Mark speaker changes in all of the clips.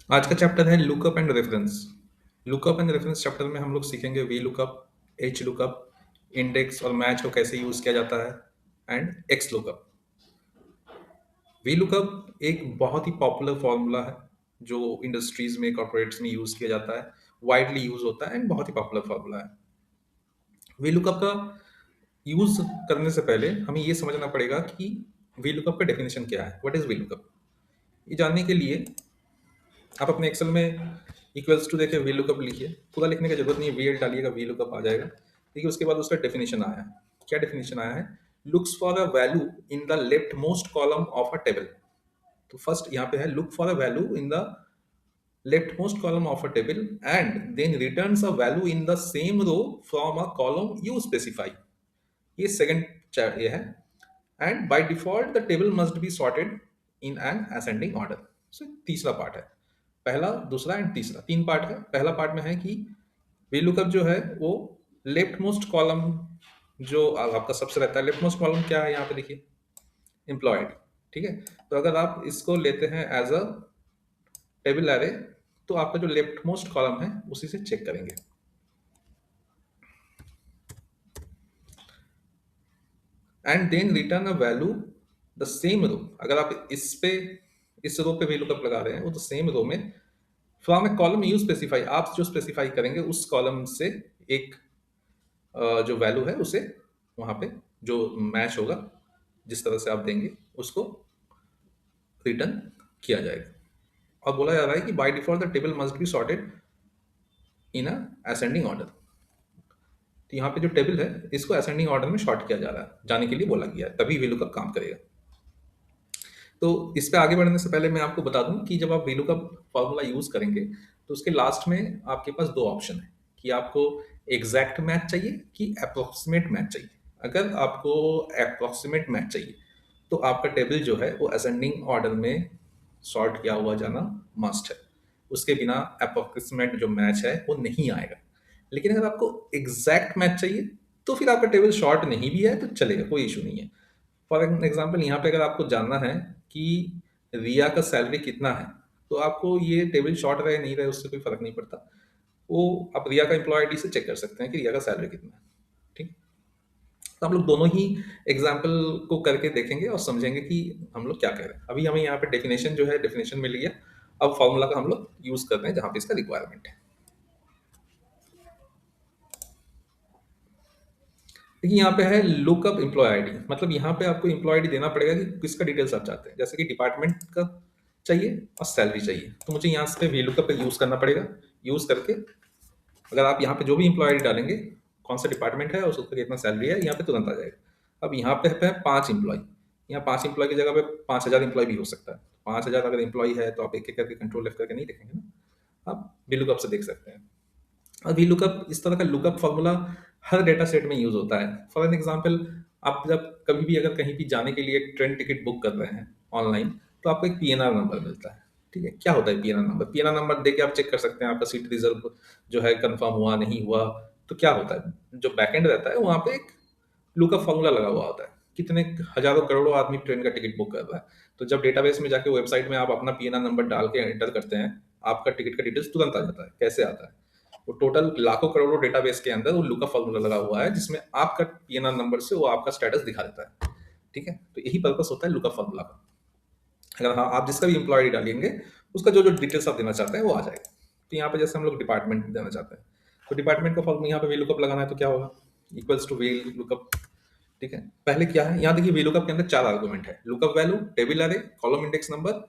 Speaker 1: आज का चैप्टर है lookup and reference. Lookup and reference chapter में हम लोग सीखेंगे V lookup, H lookup, index और मैच को कैसे यूज किया जाता है and x lookup. V lookup एक बहुत ही पॉपुलर फॉर्मूला है जो इंडस्ट्रीज में कॉर्पोरेट्स में यूज किया जाता है, वाइडली यूज होता है एंड बहुत ही पॉपुलर फॉर्मूला है। वी लुकअप का यूज करने से पहले हमें ये समझना पड़ेगा कि वी लुकअप का डेफिनेशन क्या है, व्हाट इज वी लुकअप। ये जानने के लिए आप अपने एक्सेल में इक्वल्स टू देके वी लुकअप लिखिए। पूरा लिखने की जरूरत नहीं है, वी एल डालिएगा वी लुकअप आ जाएगा। देखिए उसके बाद उसका डेफिनेशन आया है। क्या डेफिनेशन आया है? Looks for a value in the left most column of a table. तो फर्स्ट यहाँ पे है look for a value in the left most column of a table and then returns a value in the same row from a column you specify. ये second ये है। And by default the table must be sorted in an ascending order. So तीसरा part है। पहला, दूसरा and तीसरा, तीन part है। पहला पार्ट में है कि वी लुकअप जो है वो लेफ्ट मोस्ट कॉलम जो आपका सबसे रहता है, लेफ्ट मोस्ट कॉलम क्या है यहाँ पे देखिए, एम्प्लॉयड। ठीक है। तो अगर आप इसको लेते हैं एज अ टेबल एरे तो आपका जो लेफ्ट मोस्ट कॉलम है उसी से चेक करेंगे। And then return a value the same row. अगर आप इस रो पे वी लुकअप लगा रहे हैं वो तो सेम रो में from A column you specify, आप जो स्पेसिफाई करेंगे उस कॉलम से एक जो वैल्यू है उसे वहां पे जो मैच होगा, जिस तरह से आप देंगे उसको रिटर्न किया जाएगा। और बोला जा रहा है कि bye default the table must be sorted in a ascending order. तो यहाँ पे जो टेबल है इसको असेंडिंग ऑर्डर में शॉर्ट किया जा रहा है, जाने के लिए बोला गया है, तभी वी लुकअप काम करेगा। तो इस पे आगे बढ़ने से पहले मैं आपको बता दूं कि जब आप वी लुकअप फॉर्मूला यूज करेंगे तो उसके लास्ट में आपके पास दो ऑप्शन है कि आपको एग्जैक्ट मैच चाहिए कि अप्रोक्सीमेट मैच चाहिए। अगर आपको अप्रोक्सीमेट मैच चाहिए तो आपका टेबल जो है वो असेंडिंग ऑर्डर में सॉर्ट किया हुआ जाना मस्ट है। उसके बिना अप्रोक्सीमेट जो मैच है वो नहीं आएगा। लेकिन अगर आपको एग्जैक्ट मैच चाहिए तो फिर आपका टेबल शॉर्ट नहीं भी है तो चलेगा, कोई इशू नहीं है। फॉर एग्जाम्पल यहाँ पे अगर आपको जानना है कि रिया का सैलरी कितना है तो आपको ये टेबल शॉर्ट रहे नहीं रहे उससे कोई फर्क नहीं पड़ता। वो आप रिया का एम्प्लॉय आईडी से चेक कर सकते हैं कि रिया का सैलरी कितना है। ठीक। तो हम लोग दोनों ही एग्जाम्पल को करके देखेंगे और समझेंगे कि हम लोग क्या कह रहे हैं। अभी हमें यहाँ पे डेफिनेशन जो है डेफिनेशन मिल गया। अब फॉर्मूला का हम लोग यूज कर रहे हैं जहाँ पे इसका रिक्वायरमेंट है। देखिए यहाँ पे है लुकअप एम्प्लॉय आईडी, मतलब यहाँ पे आपको एम्प्लॉय आईडी देना पड़ेगा कि किसका डिटेल्स आप चाहते हैं। जैसे कि डिपार्टमेंट का चाहिए और सैलरी चाहिए तो मुझे यहाँ पे वी लुकअप यूज करना पड़ेगा। यूज करके अगर आप यहाँ पे जो भी एम्प्लॉय आईडी डालेंगे, कौन सा डिपार्टमेंट है और उसका कितना सैलरी है, यहाँ पे तुरंत आ जाएगा। अब यहाँ पे है 5 एम्प्लॉय। यहाँ 5 एम्प्लॉय की जगह पे 5,000 एम्प्लॉय भी हो सकता है। 5,000 अगर एम्प्लॉय है तो आप एक एक करके कंट्रोल एफ करके नहीं देखेंगे ना, आप वी लुकअप से देख सकते हैं। और वी लुकअप इस तरह का लुकअप फॉर्मूला हर डेटा सेट में यूज होता है। फॉर एन एग्जाम्पल, आप जब कभी भी अगर कहीं भी जाने के लिए एक ट्रेन टिकट बुक कर रहे हैं ऑनलाइन तो आपको एक पीएनआर नंबर मिलता है। ठीक है, क्या होता है पीएनआर नंबर? पीएनआर नंबर देके आप चेक कर सकते हैं आपका सीट रिजर्व जो है कंफर्म हुआ नहीं हुआ। तो क्या होता है, जो बैकएंड रहता है वहां पे एक लुकअप फॉर्मूला लगा हुआ होता है। कितने हजारों करोड़ों आदमी ट्रेन का टिकट बुक कर रहा है, तो जब डेटाबेस में जाके वेबसाइट में आप अपना पीएनआर नंबर डाल के एंटर करते हैं, आपका टिकट का डिटेल्स तुरंत आ जाता है। कैसे आता है? वो टोटल लाखों करोड़ों डेटाबेस के अंदर वो लुकअप फॉर्मूला लगा हुआ है जिसमें आपका पीएनआर नंबर से वो आपका स्टेटस दिखा देता है। ठीक है, तो यही पर्पस होता है लुकअप फॉर्मूला का। अगर हाँ आप जिसका भी एम्प्लॉय डालेंगे उसका जो जो डिटेल्स आप देना चाहते हैं वो आ जाएगा। तो यहाँ पे जैसे हम लोग डिपार्टमेंट देना चाहते हैं तो डिपार्टमेंट का फॉर्मूला यहाँ पे वी लुकअप लगाना है तो क्या होगा, इक्वल्स टू वी लुकअप। ठीक है, पहले क्या है, यहाँ देखिए वी लुकअप के अंदर 4 आर्गुमेंट है, लुकअप वैल्यू, टेबल अरे, column index number,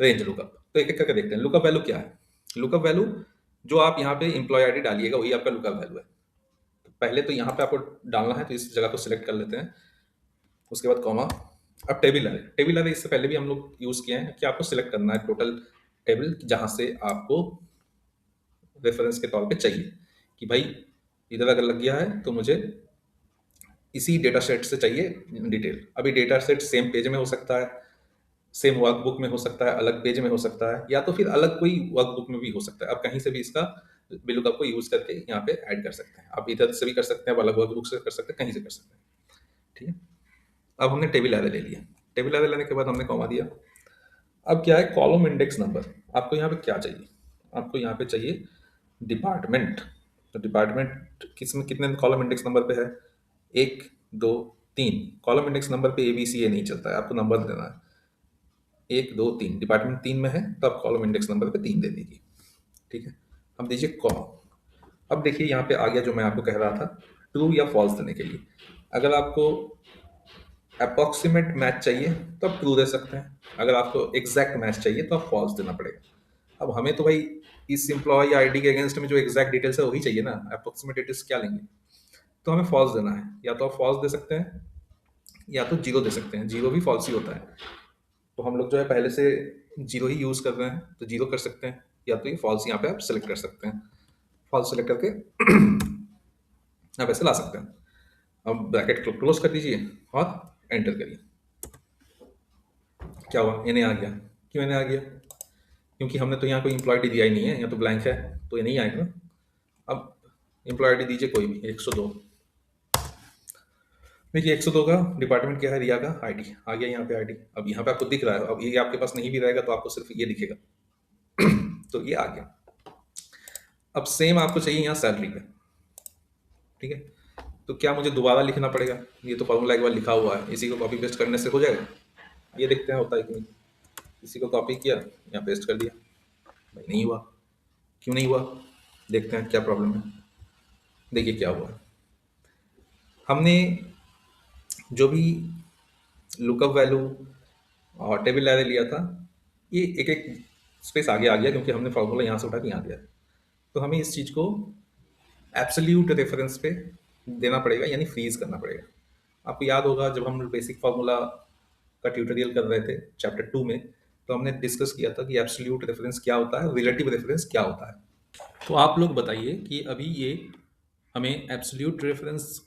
Speaker 1: range lookup. तो एक एक करके देखते हैं। लुकअप वैल्यू क्या है? लुकअप वैल्यू जो आप यहाँ पे एम्प्लॉय आईडी डालिएगा वही आपका लुकअप वैल्यू है। तो पहले तो यहाँ पे आपको डालना है तो इस जगह को सिलेक्ट कर लेते हैं। उसके बाद कॉमा। अब टेबल अरे, टेबल अरे इससे पहले भी हम लोग यूज किए हैं कि आपको सिलेक्ट करना है टोटल टेबल जहां से आपको रेफरेंस के तौर पे चाहिए कि भाई इधर अगर लग गया है तो मुझे इसी डेटा सेट से चाहिए डिटेल। अभी डेटा सेट सेम पेज में हो सकता है, सेम वर्कबुक में हो सकता है, अलग पेज में हो सकता है, या तो फिर अलग कोई वर्कबुक में भी हो सकता है। आप कहीं से भी इसका VLOOKUP को यूज करके यहाँ पे ऐड कर सकते हैं। आप इधर से भी कर सकते हैं, आप अलग वर्कबुक से कर सकते हैं, कहीं से कर सकते हैं। ठीक है, अब हमने टेबल एरे ले लिया। टेबल एरे लेने के बाद हमने कॉमा दिया। अब क्या है कॉलम इंडेक्स नंबर, आपको यहाँ पे क्या चाहिए, आपको यहाँ पे चाहिए डिपार्टमेंट। तो डिपार्टमेंट किस में कितने कॉलम इंडेक्स नंबर पे है, 1 2 3। कॉलम इंडेक्स नंबर पे ABC नहीं चलता है, आपको नंबर देना है 1 2 3। डिपार्टमेंट 3 में है तो आप कॉलम इंडेक्स नंबर पे 3 दे दीजिए। ठीक है, अब दीजिए कॉमा। अब देखिए यहाँ पे आ गया जो मैं आपको कह रहा था, ट्रू या फॉल्स देने के लिए। अगर आपको अप्रोक्सीमेट मैच चाहिए तो आप ट्रू दे सकते हैं, अगर आपको एग्जैक्ट मैच चाहिए तो आप फॉल्स देना पड़ेगा। अब हमें तो भाई इस एम्प्लॉय आईडी के अगेंस्ट में जो एग्जैक्ट डिटेल्स है वही चाहिए ना, अप्रोक्सीमेट डिटेल्स क्या लेंगे। तो हमें फॉल्स देना है, या तो आप फॉल्स दे सकते हैं या तो जीरो दे सकते हैं, जीरो भी फॉल्स ही होता है। तो हम लोग जो है पहले से जीरो ही यूज़ कर रहे हैं तो जीरो कर सकते हैं, या तो ये फॉल्स यहाँ पे आप सेलेक्ट कर सकते हैं। फॉल्स सेलेक्ट करके आप ऐसे ला सकते हैं। अब ब्रैकेट क्लोज कर दीजिए और एंटर करिए। क्या हुआ, ये नहीं आ गया। क्यों नहीं आ गया, क्योंकि हमने तो यहाँ कोई एम्प्लॉय डी दिया ही नहीं है, यहाँ तो ब्लैंक है, तो ये नहीं आएगा ना। अब एम्प्लॉय डी दीजिए कोई भी 102। देखिए 102 का डिपार्टमेंट क्या है, रिया का आईडी आ गया यहाँ पे आईडी। अब यहाँ पे आपको दिख रहा है, अब ये आपके पास नहीं भी रहेगा तो आपको सिर्फ ये दिखेगा। तो ये आ गया। अब सेम आपको चाहिए यहाँ सैलरी पे। ठीक है, तो क्या मुझे दोबारा लिखना पड़ेगा, ये तो फॉर्मूला एक बार लिखा हुआ है, इसी को कॉपी पेस्ट करने से हो जाएगा। ये देखते हैं होता है कि नहीं। इसी को कॉपी किया, यहाँ पेस्ट कर दिया, भाई नहीं हुआ। क्यों नहीं हुआ, देखते हैं क्या प्रॉब्लम है। देखिए क्या हुआ, हमने जो भी लुकअप वैल्यू और टेबल एरे लिया था, ये एक एक स्पेस आगे आ गया क्योंकि हमने फार्मूला यहाँ से उठा के यहाँ दिया। तो हमें इस चीज़ को एब्सोल्यूट रेफरेंस पे देना पड़ेगा, यानी फ्रीज करना पड़ेगा। आपको याद होगा जब हम बेसिक फार्मूला का ट्यूटोरियल कर रहे थे चैप्टर 2 में, तो हमने डिस्कस किया था कि एब्सोल्यूट रेफरेंस क्या होता है, रिलेटिव रेफरेंस क्या होता है। तो आप लोग बताइए कि अभी ये हमें एब्सोल्यूट रेफरेंस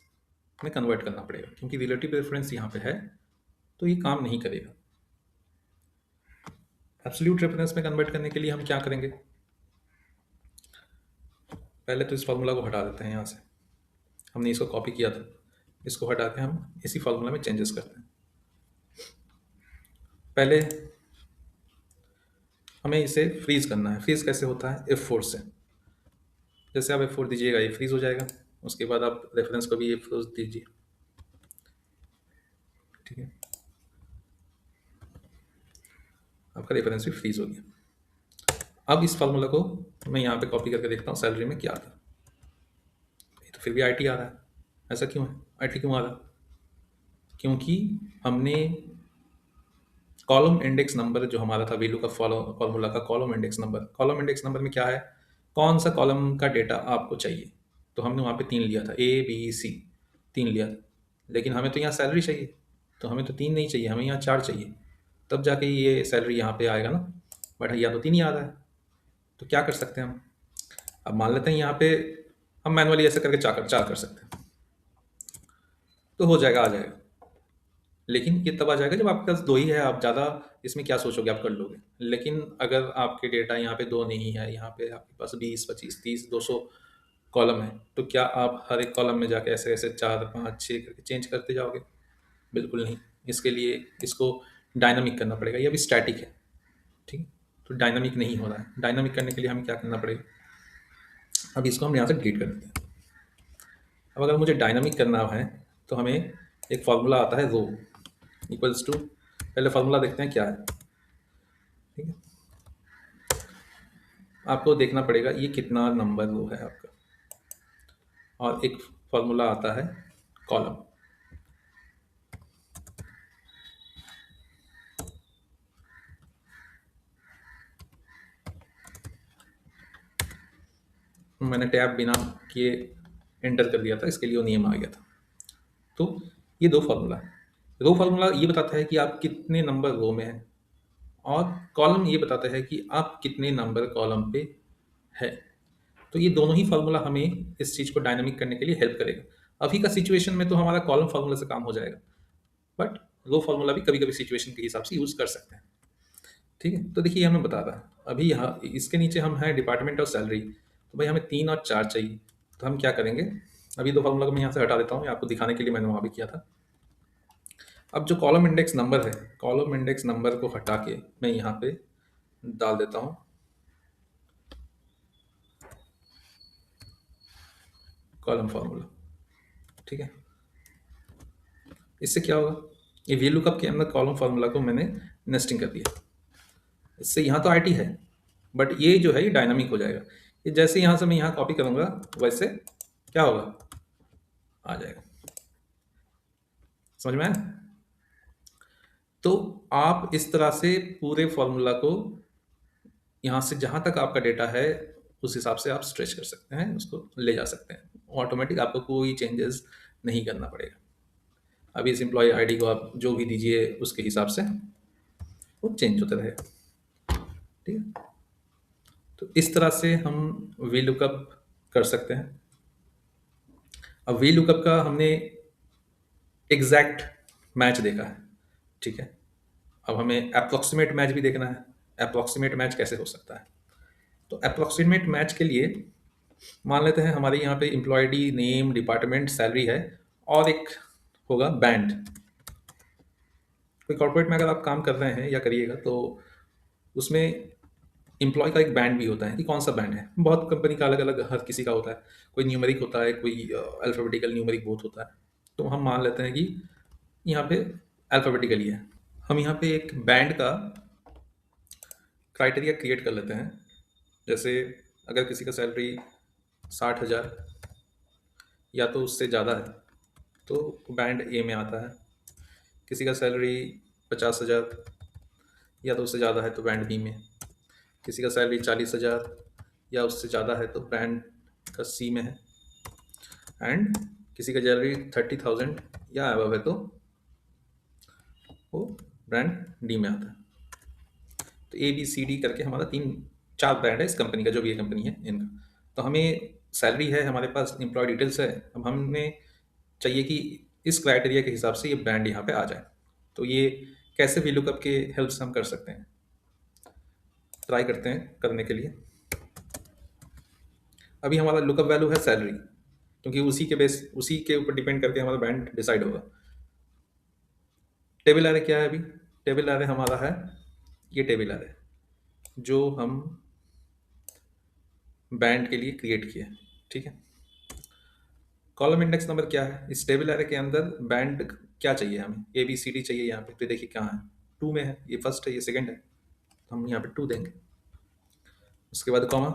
Speaker 1: में कन्वर्ट करना पड़ेगा, क्योंकि रिलेटिव रेफरेंस यहाँ पे है तो ये काम नहीं करेगा। एब्सोल्यूट रेफरेंस में कन्वर्ट करने के लिए हम क्या करेंगे, पहले तो इस फार्मूला को हटा देते हैं यहाँ से। हमने इसको कॉपी किया था, इसको हटा के हम इसी फार्मूला में चेंजेस करते हैं। पहले हमें इसे फ्रीज करना है। फ्रीज कैसे होता है, F4 से। जैसे आप F4 दीजिएगा ये फ्रीज हो जाएगा, उसके बाद आप रेफरेंस को भी F4 दीजिए। ठीक है, आपका रेफरेंस भी फ्रीज हो गया। अब इस फार्मूला को मैं यहाँ पे कॉपी करके देखता हूँ सैलरी में क्या आता है। ये तो फिर भी IT आ रहा है, ऐसा क्यों है, IT क्यों आ रहा है, क्योंकि हमने कॉलम इंडेक्स नंबर जो हमारा था वैल्यू का फॉर्मूला का column index number, column index number में क्या है, कौन सा कॉलम का डेटा आपको चाहिए। तो हमने वहाँ पे 3 लिया था, ABC 3 लिया था, लेकिन हमें तो यहाँ सैलरी चाहिए, तो हमें तो 3 नहीं चाहिए, हमें यहाँ 4 चाहिए, तब जाके ये सैलरी यहाँ पे आएगा ना। बट यहाँ तो 3 ही आ रहा है, तो क्या कर सकते हैं हम। अब मान लेते हैं यहाँ पे हम मैनुअली ऐसे करके चार कर सकते हैं, तो हो जाएगा, आ जाएगा। लेकिन ये तब आ जाएगा जब आपके पास 2 ही है, आप ज़्यादा इसमें क्या सोचोगे, आप कर लोगे। लेकिन अगर आपके डेटा यहाँ पे 2 नहीं है, यहाँ पे आपके पास 20 25 30 200 कॉलम है, तो क्या आप हर एक कॉलम में जाके ऐसे ऐसे 4 5 6 करके चेंज करते जाओगे, बिल्कुल नहीं। इसके लिए इसको डायनामिक करना पड़ेगा, ये अभी स्टैटिक है। ठीक है, तो डायनामिक नहीं हो रहा है। डायनामिक करने के लिए हमें क्या करना पड़ेगा, अब इसको हम यहाँ से डिलीट कर देते हैं। अब अगर मुझे डायनामिक करना है तो हमें एक फार्मूला आता है रो इक्वल्स टू, पहले फार्मूला देखते हैं क्या है। ठीक है, आपको देखना पड़ेगा ये कितना नंबर रो है आपका, और एक फार्मूला आता है कॉलम। मैंने टैब बिना किए एंटर कर दिया था, इसके लिए वो नियम आ गया था। तो ये 2 फार्मूला है। रो फार्मूला ये बताता है कि आप कितने नंबर रो में हैं, और कॉलम ये बताता है कि आप कितने नंबर कॉलम पे है। तो ये दोनों ही फार्मूला हमें इस चीज़ को डायनामिक करने के लिए हेल्प करेगा। अभी का सिचुएशन में तो हमारा कॉलम फार्मूला से काम हो जाएगा, बट रो फार्मूला भी कभी कभी सिचुएशन के हिसाब से यूज़ कर सकते हैं। ठीक है, तो देखिए हमें बता रहा है अभी यहाँ इसके नीचे हम हैं डिपार्टमेंट और सैलरी, तो भाई हमें 3 और 4 चाहिए। तो हम क्या करेंगे, अभी 2 फार्मूला को मैं यहाँ से हटा देता हूँ, ये आपको दिखाने के लिए मैंने वहाँ भी किया था। अब जो कॉलम इंडेक्स नंबर है, कॉलम इंडेक्स नंबर को हटा के मैं यहाँ पे डाल देता हूँ कॉलम फार्मूला। ठीक है, इससे क्या होगा, ये वी लुकअप के अंदर कॉलम फार्मूला को मैंने नेस्टिंग कर दिया। इससे यहाँ तो आईटी है, बट ये जो है ये डायनामिक हो जाएगा। ये जैसे यहाँ से मैं यहाँ कॉपी करूँगा वैसे क्या होगा, आ जाएगा। समझ में आया? तो आप इस तरह से पूरे फॉर्मूला को यहाँ से जहाँ तक आपका डेटा है उस हिसाब से आप स्ट्रेच कर सकते हैं, उसको ले जा सकते हैं। ऑटोमेटिक आपको कोई चेंजेस नहीं करना पड़ेगा। अभी इस एम्प्लॉय आईडी को आप जो भी दीजिए उसके हिसाब से वो चेंज होता रहेगा। ठीक है, तो इस तरह से हम वी लुकअप कर सकते हैं। अब वी लुकअप का हमने एग्जैक्ट मैच देखा है, ठीक है। अब हमें अप्रोक्सीमेट मैच भी देखना है। अप्रोक्सीमेट मैच कैसे हो सकता है, तो अप्रोक्सीमेट मैच के लिए मान लेते हैं हमारे यहाँ पे employee ID, name, department, salary है और एक होगा बैंड। कोई कॉर्पोरेट में अगर आप काम कर रहे हैं या करिएगा तो उसमें एम्प्लॉय का एक बैंड भी होता है कि कौन सा बैंड है। बहुत कंपनी का अलग अलग हर किसी का होता है, कोई न्यूमेरिक होता है, कोई अल्फ़ाबेटिकल न्यूमेरिक बोथ होता है। तो हम मान लेते हैं कि यहाँ पे अल्फ़ाबेटिकली है। हम यहाँ पे एक बैंड का क्राइटेरिया क्रिएट कर लेते हैं। जैसे अगर किसी का सैलरी 60,000 या तो उससे ज़्यादा है तो बैंड ए में आता है। किसी का सैलरी 50,000 या तो उससे ज़्यादा है तो बैंड बी में। किसी का सैलरी 40,000 या उससे ज़्यादा है तो बैंड का सी में है। एंड किसी का सैलरी 30,000 या अबव है तो वो ब्रांड डी में आता है। तो ए बी सी डी करके हमारा 3-4 ब्रांड है इस कंपनी का, जो भी ये कंपनी है इनका। तो हमें सैलरी है, हमारे पास एम्प्लॉय डिटेल्स है। अब हमें चाहिए कि इस क्राइटेरिया के हिसाब से ये ब्रांड यहाँ पे आ जाए। तो ये कैसे वी लुकअप के हेल्प से हम कर सकते हैं, ट्राई करते हैं करने के लिए। अभी हमारा लुकअप वैल्यू है सैलरी, क्योंकि उसी के ऊपर डिपेंड करके हमारा बैंड डिसाइड होगा। टेबल एरे क्या है, अभी टेबल एरे हमारा है ये टेबल एरे जो हम बैंड के लिए क्रिएट किए। ठीक है, कॉलम इंडेक्स नंबर क्या है, इस टेबल एरे के अंदर बैंड क्या चाहिए, हमें ए बी सी डी चाहिए। यहाँ पे तो देखिए कहाँ है, 2 में है, ये फर्स्ट है ये सेकंड है, तो हम यहाँ पे 2 देंगे। उसके बाद कॉमा।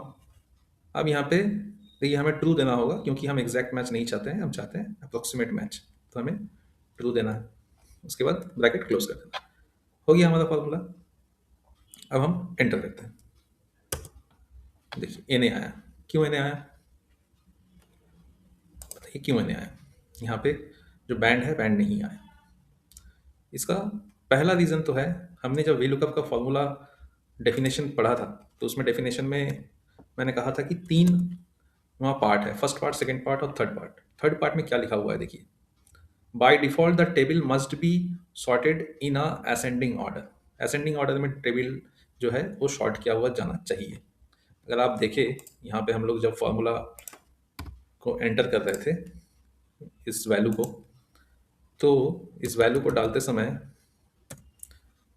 Speaker 1: अब यहाँ पे देखिए हमें ट्रू देना होगा क्योंकि हम एग्जैक्ट मैच नहीं चाहते हैं, हम चाहते हैं अप्रोक्सीमेट मैच, तो हमें ट्रू देना है। उसके बाद ब्रैकेट क्लोज कर देना। हो गया हमारा फॉर्मूला। अब हम एंटर करते हैं। देखिए एन आया, क्यों एन आया बताइए, क्यों एन आया। यहाँ पे जो बैंड है बैंड नहीं आया। इसका पहला रीज़न तो है, हमने जब वी लुकअप का फॉर्मूला डेफिनेशन पढ़ा था तो उसमें डेफिनेशन में मैंने कहा था कि 3 वहाँ पार्ट है, फर्स्ट पार्ट, सेकंड पार्ट और थर्ड पार्ट। थर्ड पार्ट में क्या लिखा हुआ है देखिए, bye default the table must be sorted in a ascending order. Ascending order में टेबल जो है वो शॉर्ट किया हुआ जाना चाहिए। अगर आप देखें यहाँ पे हम लोग जब फॉर्मूला को एंटर कर रहे थे इस वैल्यू को, तो इस वैल्यू को डालते समय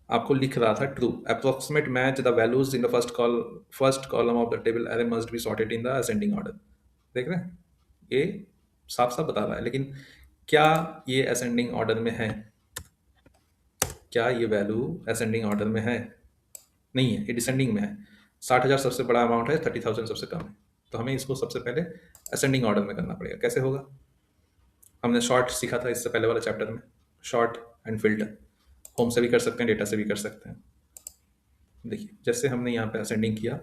Speaker 1: आपको लिख रहा था true, approximate match the values in the first column of the table are must be sorted in the ascending order. देख रहे हैं, ये साफ साफ बता रहा है। लेकिन क्या ये असेंडिंग ऑर्डर में है, क्या ये वैल्यू असेंडिंग ऑर्डर में है? नहीं है, ये डिसेंडिंग में है। 60,000 सबसे बड़ा अमाउंट है, 30,000 सबसे कम है। तो हमें इसको सबसे पहले असेंडिंग ऑर्डर में करना पड़ेगा। कैसे होगा, हमने शॉर्ट सीखा था इससे पहले वाले चैप्टर में, शॉर्ट एंड फिल्टर। होम से भी कर सकते हैं, डेटा से भी कर सकते हैं। देखिए जैसे हमने यहाँ पे असेंडिंग किया,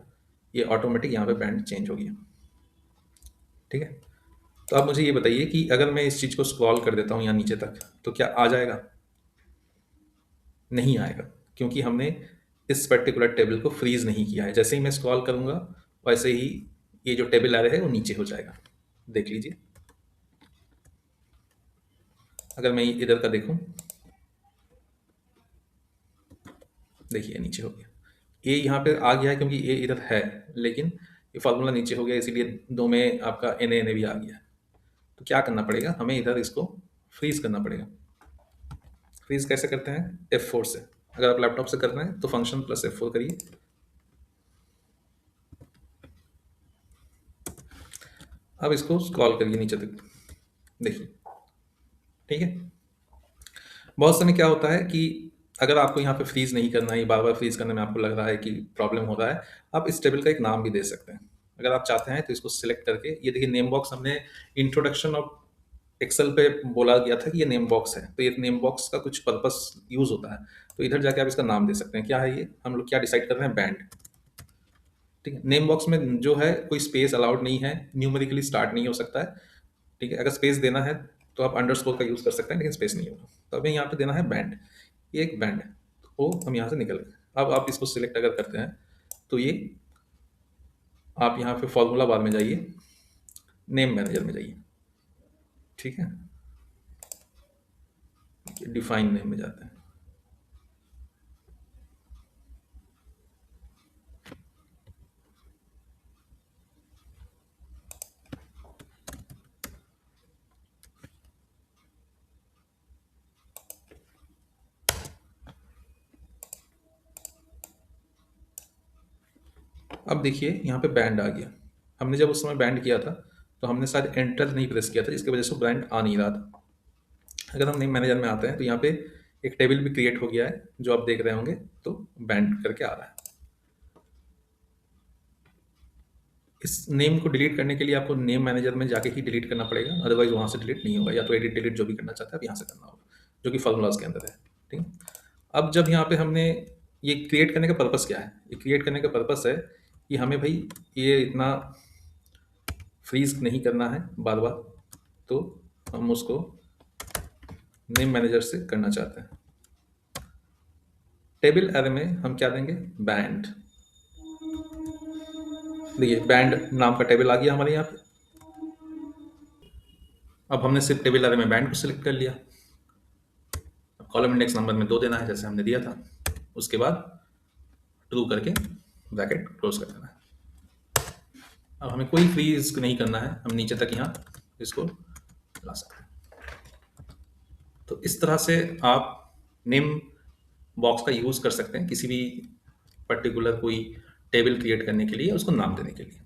Speaker 1: ये ऑटोमेटिक यहाँ पे बैंड चेंज हो गया। ठीक है, तो अब मुझे ये बताइए कि अगर मैं इस चीज़ को स्क्रॉल कर देता हूँ यहाँ नीचे तक तो क्या आ जाएगा? नहीं आएगा, क्योंकि हमने इस पर्टिकुलर टेबल को फ्रीज नहीं किया है। जैसे ही मैं स्क्रॉल करूँगा वैसे ही ये जो टेबल आ रहा है वो नीचे हो जाएगा। देख लीजिए, अगर मैं इधर का देखूँ, देखिए नीचे हो गया। ए यहाँ पे आ गया है क्योंकि ए इधर है, लेकिन ये फार्मूला नीचे हो गया, इसीलिए 2 में आपका एन एन भी आ गया। तो क्या करना पड़ेगा, हमें इधर इसको फ्रीज करना पड़ेगा। फ्रीज कैसे करते हैं? F4 से। अगर आप लैपटॉप से कर रहे हैं तो फंक्शन प्लस F4 करिए। अब इसको स्क्रॉल करिए नीचे तक, देखिए, ठीक है। बहुत समय क्या होता है कि अगर आपको यहाँ पे फ्रीज नहीं करना है, बार बार फ्रीज करने में आपको लग रहा है कि प्रॉब्लम हो रहा है, आप इस टेबल का एक नाम भी दे सकते हैं। अगर आप चाहते हैं तो इसको सिलेक्ट करके, ये देखिए नेम बॉक्स हमने इंट्रोडक्शन ऑफ एक्सेल पे बोला गया था कि ये नेम बॉक्स है, तो ये नेम बॉक्स का कुछ पर्पस यूज होता है। तो इधर जाके आप इसका नाम दे सकते हैं। क्या है ये, हम लोग क्या डिसाइड कर रहे हैं? बैंड। ठीक है, नेम बॉक्स में जो है कोई स्पेस अलाउड नहीं है, न्यूमेरिकली स्टार्ट नहीं हो सकता है। ठीक है, अगर स्पेस देना है तो आप अंडरस्कोर का यूज कर सकते हैं, लेकिन स्पेस नहीं होगा। तो हमें यहाँ पे देना है बैंड, ये एक बैंड है। तो हम यहाँ से निकल गए। अब आप इसको सिलेक्ट अगर करते हैं तो ये, आप यहाँ पे फॉर्मूला बार में जाइए, नेम मैनेजर में जाइए, ठीक है, डिफाइन नेम में जाते हैं। अब देखिए यहाँ पे बैंड आ गया। हमने जब उस समय बैंड किया था तो हमने शायद एंटर नहीं प्रेस किया था, जिसकी वजह से बैंड आ नहीं रहा था। अगर हम नेम मैनेजर में आते हैं तो यहाँ पे एक टेबल भी क्रिएट हो गया है, जो आप देख रहे होंगे, तो बैंड करके आ रहा है। इस नेम को डिलीट करने के लिए आपको नेम मैनेजर में जाके ही डिलीट करना पड़ेगा, अदरवाइज वहाँ से डिलीट नहीं होगा। या तो एडिट डिलीट जो भी करना चाहते हैं आप यहाँ से करना होगा, जो कि फॉर्मूलाज के अंदर है। ठीक है, अब जब यहाँ पे हमने ये क्रिएट करने का पर्पस क्या है? ये क्रिएट करने का पर्पस है कि हमें भाई ये इतना फ्रीज नहीं करना है बार बार, तो हम उसको नेम मैनेजर से करना चाहते हैं। टेबल एरे में हम क्या देंगे? बैंड। देखिए बैंड नाम का टेबल आ गया हमारे यहाँ पे। अब हमने सिर्फ टेबल एरे में बैंड को सिलेक्ट कर लिया। कॉलम इंडेक्स नंबर में 2 देना है, जैसे हमने दिया था। उसके बाद ट्रू करके ब्रैकेट क्लोज कर देना है। अब हमें कोई फ्रीज नहीं करना है, हम नीचे तक यहाँ इसको ला सकते हैं। तो इस तरह से आप नेम बॉक्स का यूज कर सकते हैं किसी भी पर्टिकुलर कोई टेबल क्रिएट करने के लिए, उसको नाम देने के लिए।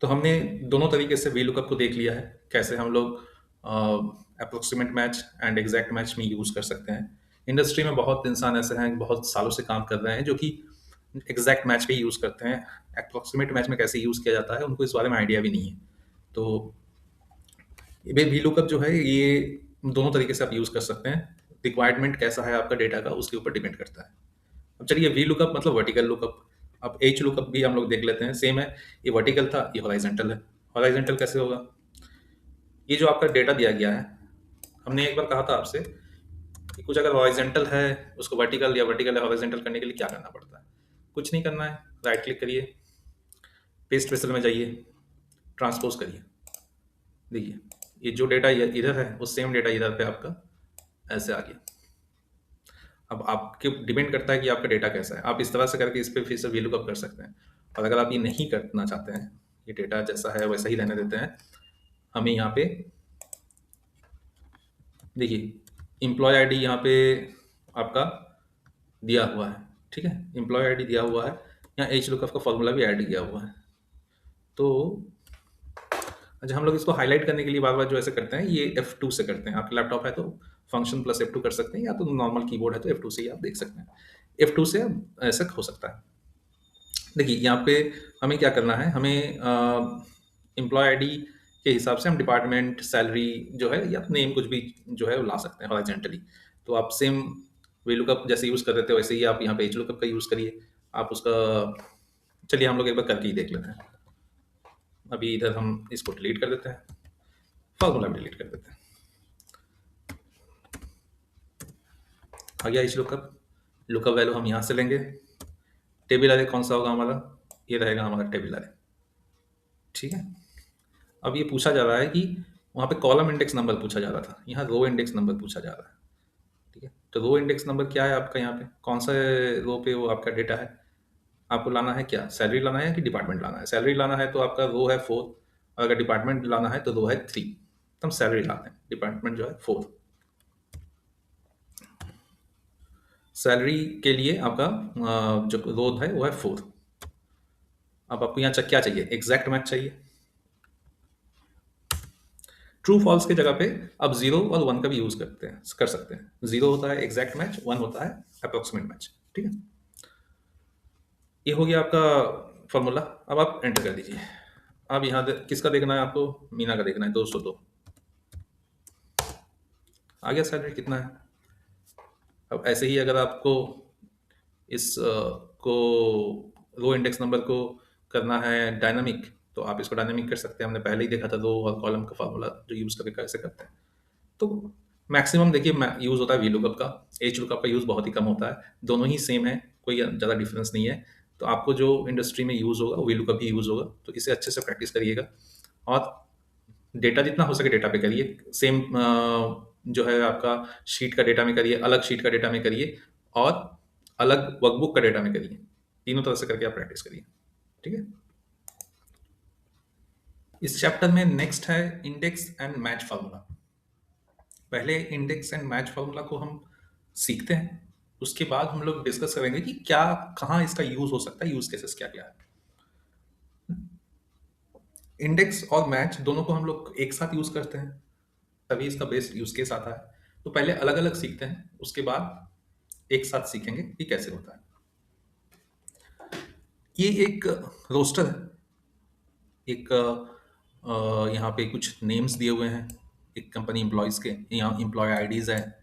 Speaker 1: तो हमने दोनों तरीके से VLOOKUP को देख लिया है, कैसे हम लोग approximate match and exact match में यूज कर सकते हैं। इंडस्ट्री में बहुत इंसान ऐसे हैं, बहुत सालों से काम कर रहे हैं, जो कि एग्जैक्ट मैच पे यूज करते हैं। अप्रोक्सीमेट मैच में कैसे यूज किया जाता है उनको इस बारे में आइडिया भी नहीं है। तो ये VLOOKUP जो है, ये दोनों तरीके से आप यूज कर सकते हैं। रिक्वायरमेंट कैसा है आपका डेटा का, उसके ऊपर डिपेंड करता है। अब चलिए, VLOOKUP मतलब वर्टिकल लुकअप। अब HLOOKUP भी हम लोग देख लेते हैं, सेम है। ये वर्टिकल था, ये हॉरिजॉन्टल है। हॉरिजॉन्टल कैसे होगा? ये जो आपका डेटा दिया गया है, हमने एक बार कहा था आपसे कि कुछ अगर हॉरिजॉन्टल है, उसको वर्टिकल, या वर्टिकल है हॉरिजॉन्टल करने के लिए क्या करना पड़ता है? कुछ नहीं करना है, राइट क्लिक करिए, पेस्ट वेसल में जाइए, ट्रांसपोज करिए। देखिए ये जो डेटा इधर है, वो सेम डेटा इधर पे आपका ऐसे आ गया। अब आपके डिपेंड करता है कि आपका डेटा कैसा है। आप इस तरह से करके इस पे फिर से VLOOKUP कर सकते हैं। और अगर आप ये नहीं करना चाहते हैं, ये डेटा जैसा है वैसा ही रहने देते हैं, हमें यहाँ पे देखिए एम्प्लॉय आईडी यहाँ पे आपका दिया हुआ है। ठीक है, एम्प्लॉय आईडी दिया हुआ है, यहाँ HLOOKUP का फॉर्मूला भी ऐड किया हुआ है। तो अच्छा, हम लोग इसको हाईलाइट करने के लिए बार बार जो ऐसे करते हैं, ये F2 से करते हैं। आपका लैपटॉप है तो फंक्शन प्लस F2 कर सकते हैं, या तो नॉर्मल कीबोर्ड है तो F2 से ही आप देख सकते हैं। F2 से ऐसा हो सकता है। देखिए यहाँ पे हमें क्या करना है, हमें एम्प्लॉय आईडी के हिसाब से हम डिपार्टमेंट, सैलरी जो है, या नेम कुछ भी जो है वो ला सकते हैं हॉरिजॉन्टली। तो आप सेम VLOOKUP जैसे यूज़ कर रहे थे वैसे ही आप यहाँ पे HLOOKUP का यूज़ करिए। आप उसका, चलिए हम लोग एक बार करके ही देख लेते हैं। अभी इधर हम इसको डिलीट कर देते हैं, फॉर्मूला भी डिलीट कर देते हैं। आ गया HLOOKUP। लुकअप वैल्यू हम यहाँ से लेंगे। टेबल अरे कौन सा होगा हमारा? ये रहेगा हमारा टेबल अरे। ठीक है, अब ये पूछा जा रहा है कि वहाँ पे कॉलम इंडेक्स नंबर पूछा जा रहा था, यहाँ रो इंडेक्स नंबर पूछा जा रहा है। ठीक है, तो रो इंडेक्स नंबर क्या है आपका? यहाँ पे कौन सा रो पे वो आपका डेटा है? आपको लाना है क्या, सैलरी लाना है कि डिपार्टमेंट लाना है? सैलरी लाना है तो आपका रो है 4, और अगर डिपार्टमेंट लाना है तो रो है 3। तो हम सैलरी लाते हैं, डिपार्टमेंट जो है 4। सैलरी के लिए आपका जो रो है वो है 4। अब आपको यहाँ क्या चाहिए, एग्जैक्ट मैच चाहिए। ट्रू फॉल्स की जगह पे आप 0 और 1 का भी यूज कर सकते हैं। 0 होता है एग्जैक्ट मैच, 1 होता है अप्रोक्सीमेट मैच। ठीक है, ये हो गया आपका फॉर्मूला। अब आप एंटर कर दीजिए। अब यहाँ किसका देखना है आपको, मीना का देखना है, 202 आ गया। सैलरी कितना है। अब ऐसे ही अगर आपको इस को रो इंडेक्स नंबर को करना है डायनामिक, तो आप इसको डायनामिक कर सकते हैं। हमने पहले ही देखा था रो और कॉलम का फार्मूला जो यूज करके कैसे करते हैं। तो मैक्सिमम देखिए यूज होता है वी लुकअप का, एच लुकअप का यूज बहुत ही कम होता है। दोनों ही सेम है, कोई ज़्यादा डिफरेंस नहीं है। तो आपको जो इंडस्ट्री में यूज होगा वी लुकअप ही यूज होगा। तो इसे अच्छे से प्रैक्टिस करिएगा और डेटा जितना हो सके डेटा पे करिए। सेम जो है आपका शीट का डेटा में करिए, अलग शीट का डेटा में करिए, और अलग वर्कबुक का डेटा में करिए। तीनों तरह से करके आप प्रैक्टिस करिए। ठीक है, इस चैप्टर में नेक्स्ट है इंडेक्स एंड मैच फार्मूला। पहले इंडेक्स एंड मैच फार्मूला को हम सीखते हैं, उसके बाद हम लोग डिस्कस करेंगे कि क्या कहाँ इसका यूज हो सकता है, यूज केसेस क्या क्या है। इंडेक्स और मैच दोनों को हम लोग एक साथ यूज करते हैं, तभी इसका बेस्ट यूज केस आता है। तो पहले अलग अलग सीखते हैं, उसके बाद एक साथ सीखेंगे कि कैसे होता है। ये एक रोस्टर है, एक यहाँ पे कुछ नेम्स दिए हुए हैं एक कंपनी एम्प्लॉयज़ के। यहाँ एम्प्लॉय आईडीज़ है,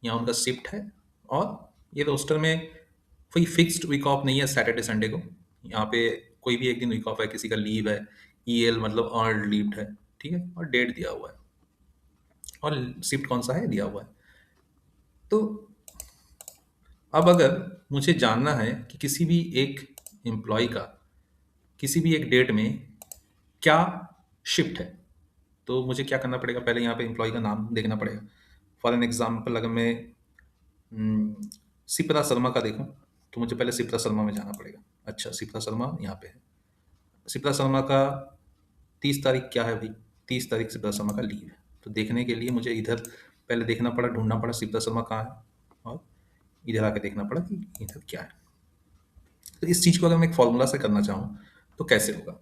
Speaker 1: यहाँ उनका शिफ्ट है। और ये रोस्टर में कोई फिक्स्ड वीक ऑफ नहीं है सैटरडे संडे को। यहाँ पे कोई भी एक दिन वीक ऑफ है, किसी का लीव है, ईएल मतलब अर्नड लीव्ड है। ठीक है, और डेट दिया हुआ है और शिफ्ट कौन सा है दिया हुआ है। तो अब अगर मुझे जानना है कि किसी भी एक एम्प्लॉय का किसी भी एक डेट में क्या शिफ्ट है, तो मुझे क्या करना पड़ेगा, पहले यहाँ पे एम्प्लॉय का नाम देखना पड़ेगा। फॉर एन एग्जाम्पल अगर मैं सिप्रा शर्मा का देखूं, तो मुझे पहले सिप्रा शर्मा में जाना पड़ेगा। अच्छा, सिप्रा शर्मा यहाँ पे है। सिप्रा शर्मा का 30 तारीख क्या है भाई, 30 तारीख सिप्रा शर्मा का लीव है। तो देखने के लिए मुझे इधर पहले देखना पड़ा, ढूंढना पड़ा सिप्रा शर्मा कहाँ है, और इधर आके देखना पड़ा कि इधर क्या है। तो इस चीज़ को अगर मैं एक फॉर्मूला से करना चाहूँ तो कैसे होगा।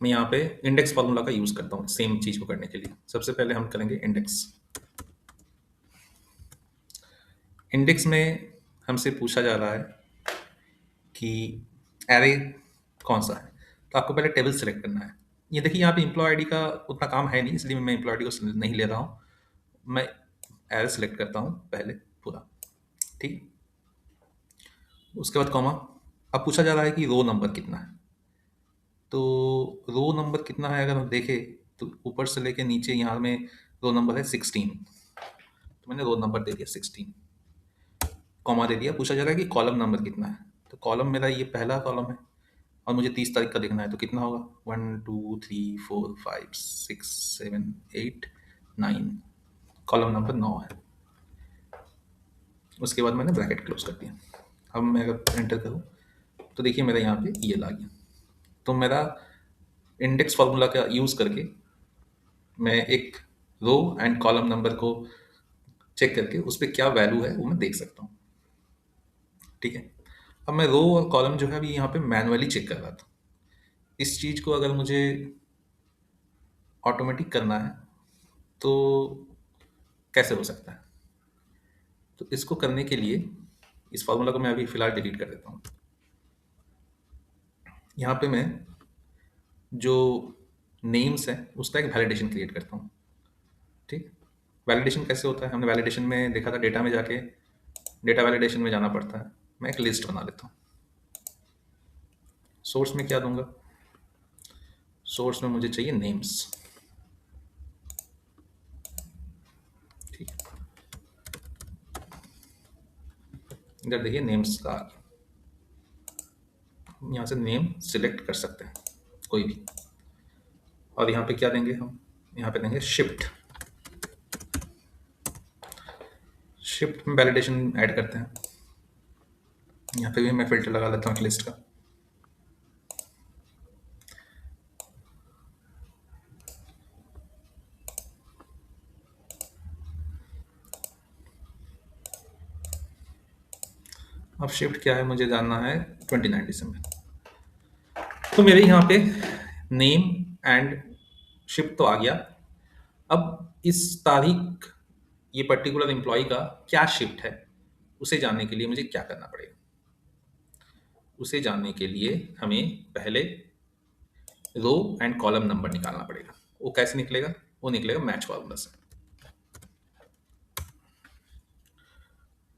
Speaker 1: मैं यहाँ पे इंडेक्स फार्मूला का यूज करता हूँ सेम चीज को करने के लिए। सबसे पहले हम करेंगे इंडेक्स। इंडेक्स में हमसे पूछा जा रहा है कि एरे कौन सा है, तो आपको पहले टेबल सेलेक्ट करना है। ये देखिए यहाँ पे एम्प्लॉय आईडी का उतना काम है नहीं, इसलिए मैं एम्प्लॉय आईडी को नहीं ले रहा हूँ। मैं एरे सेलेक्ट करता हूँ पहले पूरा। ठीक, उसके बाद कॉमा। अब पूछा जा रहा है कि रो नंबर कितना है। तो रो नंबर कितना है अगर हम देखें, तो ऊपर से लेके नीचे यहाँ में रो नंबर है 16। तो मैंने रो नंबर दे दिया 16, कॉमा दे दिया। पूछा जा रहा है कि कॉलम नंबर कितना है, तो कॉलम मेरा ये पहला कॉलम है और मुझे 30 तारीख का देखना है। तो कितना होगा, 1 2 3 4 5 6 7 8 9, कॉलम नंबर 9 है। उसके बाद मैंने ब्रैकेट क्लोज कर दिया। अब मैं अगर एंटर करूँ तो देखिए मेरा यहाँ पे ये ला गया। तो मेरा इंडेक्स फार्मूला का यूज़ करके मैं एक रो एंड कॉलम नंबर को चेक करके उस पर क्या वैल्यू है वो मैं देख सकता हूँ। ठीक है, अब मैं रो और कॉलम जो है अभी यहाँ पे मैनुअली चेक कर रहा था। इस चीज़ को अगर मुझे ऑटोमेटिक करना है तो कैसे हो सकता है। तो इसको करने के लिए इस फार्मूला को मैं अभी फिलहाल डिलीट कर देता हूँ। यहाँ पे मैं जो नेम्स है उसका एक वैलिडेशन क्रिएट करता हूँ। ठीक, वैलिडेशन कैसे होता है, हमने वैलिडेशन में देखा था, डेटा में जाके डेटा वैलिडेशन में जाना पड़ता है। मैं एक लिस्ट बना लेता हूँ। सोर्स में क्या दूंगा, सोर्स में मुझे चाहिए नेम्स। ठीक, इधर देखिए नेम्स का, यहाँ से नेम सिलेक्ट कर सकते हैं कोई भी। और यहाँ पे क्या देंगे हम, यहाँ पे देंगे शिफ्ट। शिफ्ट में वैलिडेशन ऐड करते हैं। यहाँ पे भी मैं फिल्टर लगा लेता हूँ एक लिस्ट का। अब शिफ्ट क्या है मुझे जानना है, 29 दिसंबर। तो मेरे यहाँ पे नेम एंड शिफ्ट तो आ गया। अब इस तारीख, ये पर्टिकुलर एम्प्लॉय का क्या शिफ्ट है, उसे जानने के लिए मुझे क्या करना पड़ेगा? उसे जानने के लिए हमें पहले रो एंड कॉलम नंबर निकालना पड़ेगा। वो कैसे निकलेगा? वो निकलेगा मैच फॉर्मूला से।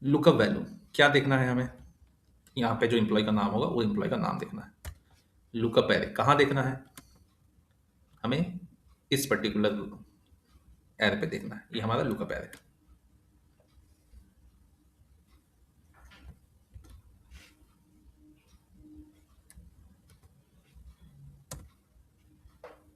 Speaker 1: लुकअप वैल्यू क्या देखना है हमें? यहाँ पे जो एम्प्लॉय का नाम होगा वो एम्प्लॉय का नाम देखना है। लुकअप एरे कहाँ देखना है? हमें इस पर्टिकुलर एरे पे देखना है। ये हमारा लुकअप एरे है।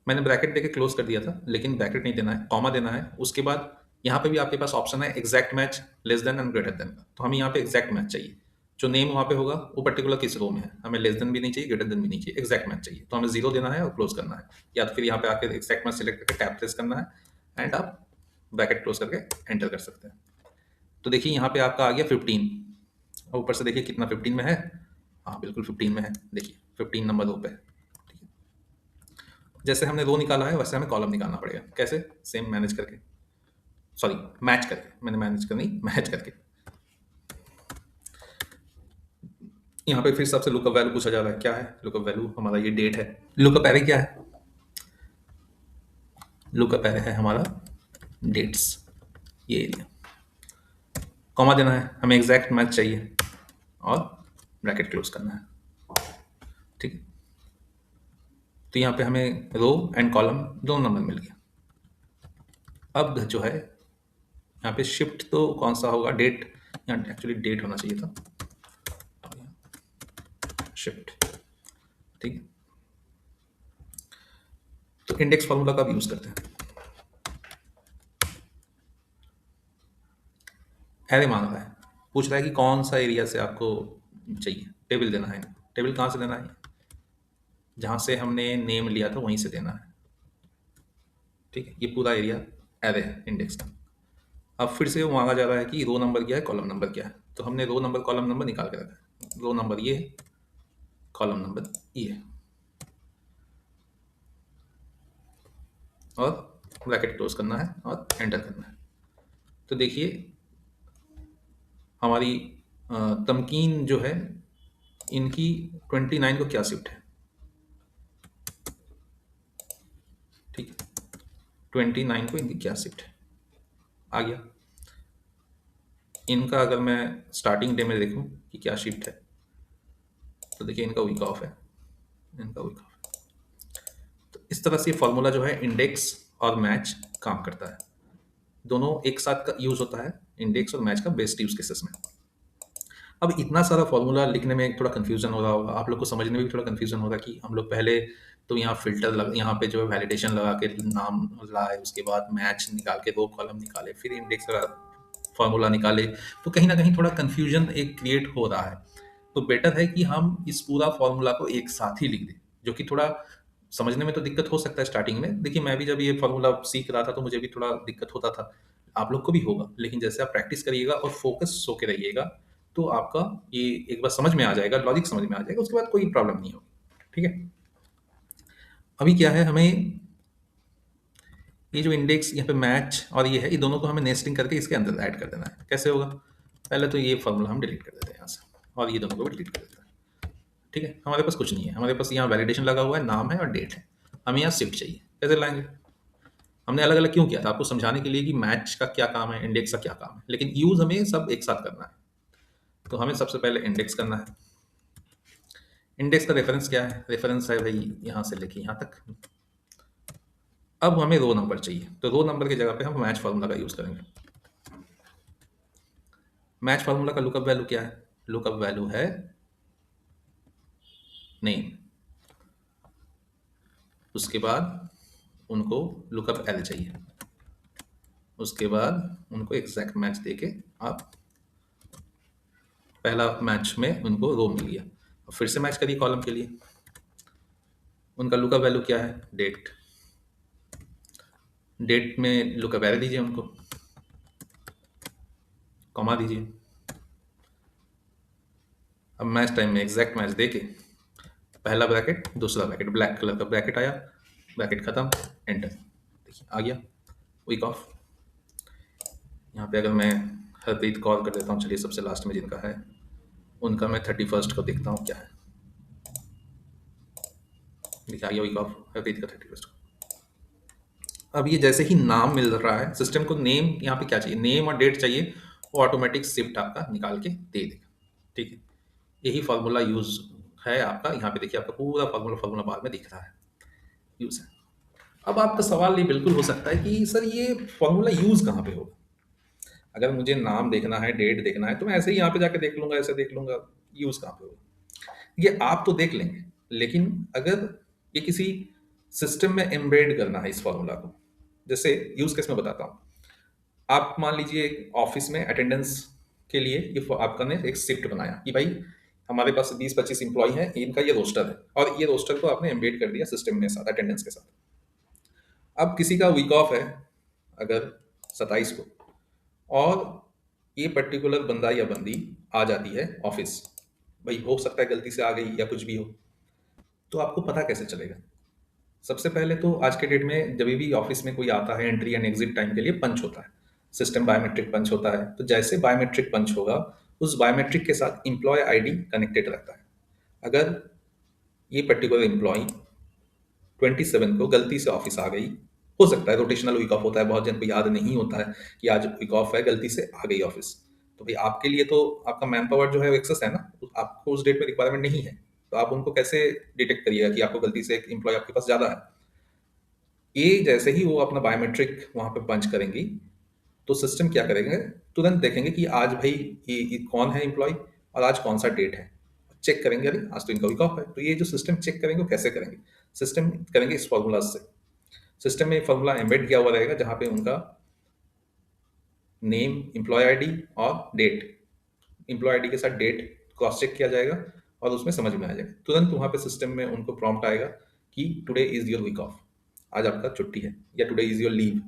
Speaker 1: मैंने ब्रैकेट देके क्लोज कर दिया था, लेकिन ब्रैकेट नहीं देना है, कॉमा देना है। उसके बाद यहाँ पे भी आपके पास ऑप्शन है exact match, less than and greater than का। तो हमें यहाँ पे एग्जैक्ट मैच चाहिए। जो नेम वहाँ पे होगा वो पर्टिकुलर किस रो में है, हमें लेस देन भी नहीं चाहिए, ग्रेटर देन भी नहीं चाहिए, एग्जैक्ट मैच चाहिए। तो हमें जीरो देना है और क्लोज करना है, या तो फिर यहाँ पे आके एग्जैक्ट मैच सेलेक्ट करके टैब प्रेस करना है एंड आप ब्रैकेट क्लोज करके एंटर कर सकते हैं। तो देखिए यहाँ पे आपका आ गया 15, और ऊपर से देखिए कितना 15 में है। हाँ बिल्कुल 15 में है, देखिए 15 नंबर रो पे है। जैसे हमने रो निकाला है वैसे हमें कॉलम निकालना पड़ेगा। कैसे? सेम मैनेज करके, सॉरी मैच करके, मैंने मैनेज कर नहीं, मैच करके। यहाँ पे फिर सबसे लुकअप वैल्यू पूछा जा रहा है। क्या है लुकअप वैल्यू? हमारा ये डेट है। लुकअप एरे क्या है? लुकअप एरे है हमारा डेट्स, ये एरिया। कॉमा देना है, हमें एग्जैक्ट मैच चाहिए, और ब्रैकेट क्लोज करना है। ठीक है, तो यहाँ पे हमें रो एंड कॉलम दोनों नंबर मिल गया। अब जो है यहाँ पे शिफ्ट तो कौन सा होगा? डेट, यहाँ एक्चुअली डेट होना चाहिए था, शिफ्ट। ठीक है, तो इंडेक्स फार्मूला का भी यूज करते हैं। एरे मांग रहा है, पूछ रहा है कि कौन सा एरिया से आपको चाहिए। टेबल देना है। टेबल कहाँ से देना है? जहाँ से हमने नेम लिया था वहीं से देना है। ठीक है, ये पूरा एरिया एरे है इंडेक्स का। अब फिर से वो मांगा जा रहा है कि रो नंबर क्या है, कॉलम नंबर क्या है। तो हमने रो नंबर कॉलम नंबर निकाल के रखा है। रो नंबर ये है, कॉलम नंबर ये है, और ब्रैकेट क्लोज करना है और एंटर करना है। तो देखिए हमारी तमकीन जो है, इनकी 29 को क्या शिफ्ट है? ठीक है, 29 को इनकी क्या शिफ्ट है, आ गया। इनका अगर मैं स्टार्टिंग डे में देखूं कि क्या शिफ्ट है, तो देखिए इनका वीक ऑफ है, इनका वीक ऑफ। तो इस तरह से फॉर्मूला जो है इंडेक्स और मैच काम करता है। दोनों एक साथ का यूज होता है, इंडेक्स और मैच का बेस्ट यूज केसेस में। अब इतना सारा फॉर्मूला लिखने में थोड़ा कंफ्यूजन हो रहा होगा आप लोग को, समझने में भी थोड़ा कंफ्यूजन हो रहा है कि हम लोग पहले तो यहाँ फिल्टर यहाँ पे जो है वैलिडेशन लगा के नाम लाए, उसके बाद मैच निकाल के रो कॉलम निकाले, फिर इंडेक्स का फॉर्मूला निकाले। तो कहीं ना कहीं थोड़ा कंफ्यूजन एक क्रिएट हो रहा है। तो बेटर है कि हम इस पूरा फॉर्मूला को एक साथ ही लिख दें, जो कि थोड़ा समझने में तो दिक्कत हो सकता है स्टार्टिंग में। देखिए मैं भी जब ये फॉर्मूला सीख रहा था तो मुझे भी थोड़ा दिक्कत होता था, आप लोग को भी होगा। लेकिन जैसे आप प्रैक्टिस करिएगा और फोकस होके रहिएगा, तो आपका ये एक बार समझ में आ जाएगा, लॉजिक समझ में आ जाएगा, उसके बाद कोई प्रॉब्लम नहीं होगी। ठीक है, अभी क्या है, हमें ये जो इंडेक्स यहाँ पे मैच और ये है, ये दोनों को हमें नेस्टिंग करके इसके अंदर ऐड कर देना है। कैसे होगा? पहले तो ये फॉर्मूला हम डिलीट कर देते हैं यहाँ से, और ये दोनों को भी डिलीट कर देते हैं। ठीक है, हमारे पास कुछ नहीं है, हमारे पास यहाँ वैलिडेशन लगा हुआ है, नाम है और डेट है। हमें यहाँ शिफ्ट चाहिए, कैसे लाएंगे? हमने अलग अलग क्यों किया था? आपको समझाने के लिए कि मैच का क्या काम है, इंडेक्स का क्या काम है, लेकिन यूज हमें सब एक साथ करना है। तो हमें सबसे पहले इंडेक्स करना है। इंडेक्स का रेफरेंस क्या है? रेफरेंस है भाई यहाँ से लेके यहाँ तक। अब हमें रो नंबर चाहिए, तो रो नंबर की जगह पे हम मैच फार्मूला का यूज करेंगे। मैच फार्मूला का लुकअप वैल्यू क्या है? लुकअप वैल्यू है नेम, उसके बाद उनको लुकअप एल चाहिए, उसके बाद उनको एग्जैक्ट मैच देके आप पहला मैच में उनको रो मिल गया। अब फिर से मैच करिए कॉलम के लिए। उनका लुकअप वैल्यू क्या है? डेट। डेट में लुकअप एरे दीजिए, उनको कॉमा दीजिए, अब मैच टाइम में एग्जैक्ट मैच देके पहला ब्रैकेट दूसरा ब्रैकेट ब्लैक कलर का ब्रैकेट आया, ब्रैकेट खत्म, एंटर। देखिए आ गया वीक ऑफ। यहाँ पे अगर मैं हरप्रीत कॉल कर देता हूँ, चलिए सबसे लास्ट में जिनका है उनका मैं 31st को देखता हूँ क्या है। देखिए आ गया वीक ऑफ हरप्रीत का 31st। अब ये जैसे ही नाम मिल रहा है सिस्टम को, नेम यहाँ पे क्या चाहिए, नेम और डेट चाहिए, वो ऑटोमेटिक शिफ्ट आपका निकाल के दे देगा। ठीक है, यही फार्मूला यूज है आपका। यहाँ पे देखिए आपका पूरा फार्मूला फार्मूला बार में दिख रहा है, यूज है। अब आपका सवाल ये बिल्कुल हो सकता है कि सर ये फार्मूला यूज कहाँ पे होगा। अगर मुझे नाम देखना है, डेट देखना है, तो मैं ऐसे ही यहाँ पे जाके देख लूंगा, ऐसे देख लूंगा, यूज कहाँ पे होगा। ये आप तो देख लेंगे, लेकिन अगर ये किसी सिस्टम में एम्बेड करना है इस फॉर्मूला को, जैसे यूज केस में बताता हूँ। आप मान लीजिए ऑफिस में अटेंडेंस के लिए ये आपका ने एक शिफ्ट बनाया कि भाई हमारे पास 20-25 इंप्लॉय हैं, इनका ये रोस्टर है, और ये रोस्टर को आपने एम्बेड कर दिया सिस्टम में साथ अटेंडेंस के साथ। अब किसी का वीक ऑफ है अगर 27 को, और ये पर्टिकुलर बंदा या बंदी आ जाती है ऑफिस, भाई हो सकता है गलती से आ गई या कुछ भी हो, तो आपको पता कैसे चलेगा। सबसे पहले तो आज के डेट में जब भी ऑफिस में कोई आता है एंट्री एंड एग्जिट टाइम के लिए पंच होता है, सिस्टम बायोमेट्रिक पंच होता है। तो जैसे बायोमेट्रिक पंच होगा, उस बायोमेट्रिक के साथ एम्प्लॉय आईडी कनेक्टेड रहता है। अगर ये पर्टिकुलर एम्प्लॉय 27 को गलती से ऑफिस आ गई, हो सकता है रोटेशनल वीक ऑफ होता है, बहुत जन को याद नहीं होता है कि आज वीक ऑफ है, गलती से आ गई ऑफिस, तो भाई आपके लिए तो आपका मैन पावर जो है एक्सेस है ना, तो आपको उस डेट में रिक्वायरमेंट नहीं है, तो आप उनको कैसे डिटेक्ट करिएगा कि आपको गलती से एक एम्प्लॉय आपके पास ज्यादा है। ये जैसे ही वो अपना बायोमेट्रिक वहां पे पंच करेंगी, तो सिस्टम क्या करेंगे, तुरंत देखेंगे कि आज भाई ये कौन है एम्प्लॉय और आज कौन सा डेट है। चेक करेंगे, अरे आज तो इनका वीक ऑफ है। तो ये जो सिस्टम चेक करेंगे वो कैसे करेंगे, सिस्टम करेंगे इस फॉर्मूला से। सिस्टम में फॉर्मूला एम्बेड किया हुआ रहेगा जहां पे उनका नेम, एम्प्लॉय आईडी और डेट, एम्प्लॉय आईडी के साथ डेट क्रॉस चेक किया जाएगा और उसमें समझ में आ जाएगा तुरंत। वहां पे सिस्टम में उनको प्रॉम्प्ट आएगा कि today is your week off, आज आपका छुट्टी है, या टुडे इज योर लीव।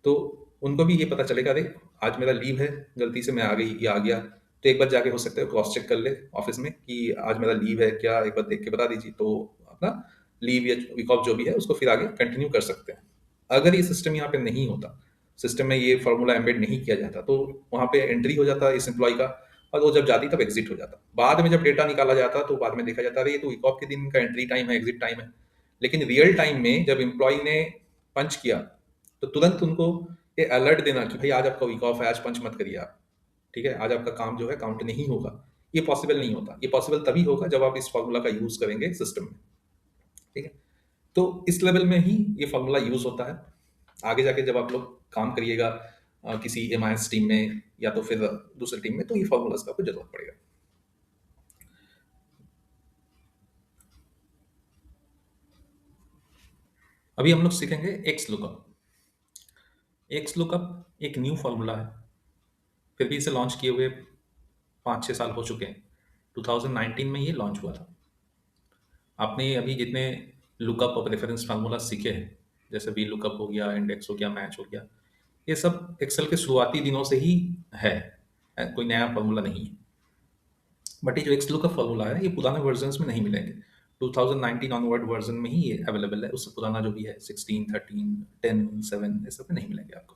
Speaker 1: तो उनको भी ये पता चलेगा, अरे आज मेरा लीव है, गलती से मैं आ गई या आ गया, तो एक बार जाके हो सकता है क्रॉस चेक कर ले ऑफिस में कि आज मेरा लीव है क्या, एक बार देख के बता दीजिए, तो अपना लीव या वीक ऑफ जो भी है उसको फिर आगे कंटिन्यू कर सकते हैं। अगर ये सिस्टम यहाँ पे नहीं होता, सिस्टम में ये फॉर्मूला एम्बेड नहीं किया जाता, तो वहाँ पे एंट्री हो जाता इस एम्प्लॉय का, और वो जब जाती तब एग्जिट हो जाता। बाद में जब डेटा निकाला जाता तो बाद में देखा जाता है ये तो वीक ऑफ के दिन का एंट्री टाइम है, एग्जिट टाइम है। लेकिन रियल टाइम में जब एम्प्लॉय ने पंच किया, तो तुरंत उनको ये अलर्ट देना कि भाई आज आपका वीक ऑफ है, आज पंच मत करिए आप, ठीक है, आज आपका काम जो है काउंट नहीं होगा। ये पॉसिबल नहीं होता, ये पॉसिबल तभी होगा जब आप इस फॉर्मूला का यूज करेंगे सिस्टम में। ठीक है, तो इस लेवल में ही ये फॉर्मूला यूज होता है। आगे जाके जब आप लोग काम करिएगा किसी एमआईएस टीम में या तो फिर दूसरी टीम में, तो ये फॉर्मूलाज का आपको जरूरत पड़ेगा। अभी हम लोग सीखेंगे एक्स लुकअप। एक्स लुकअप एक न्यू फॉर्मूला है, फिर भी इसे लॉन्च किए हुए 5-6 साल हो चुके हैं। 2019 में ये लॉन्च हुआ था। आपने अभी जितने लुकअप और रेफरेंस फार्मूला सीखे हैं, जैसे वी लुकअप हो गया, इंडेक्स हो गया, मैच हो गया, ये सब एक्सेल के शुरुआती दिनों से ही है, कोई नया फार्मूला नहीं है। बट ये जो एक्स लुकअप फार्मूला है ये पुराने वर्जन्स में नहीं मिलेंगे। 2019 ऑनवर्ड वर्जन में ही ये अवेलेबल है, उससे पुराना जो भी है 16, 13, 10, 7 ये सब में नहीं मिलेंगे आपको।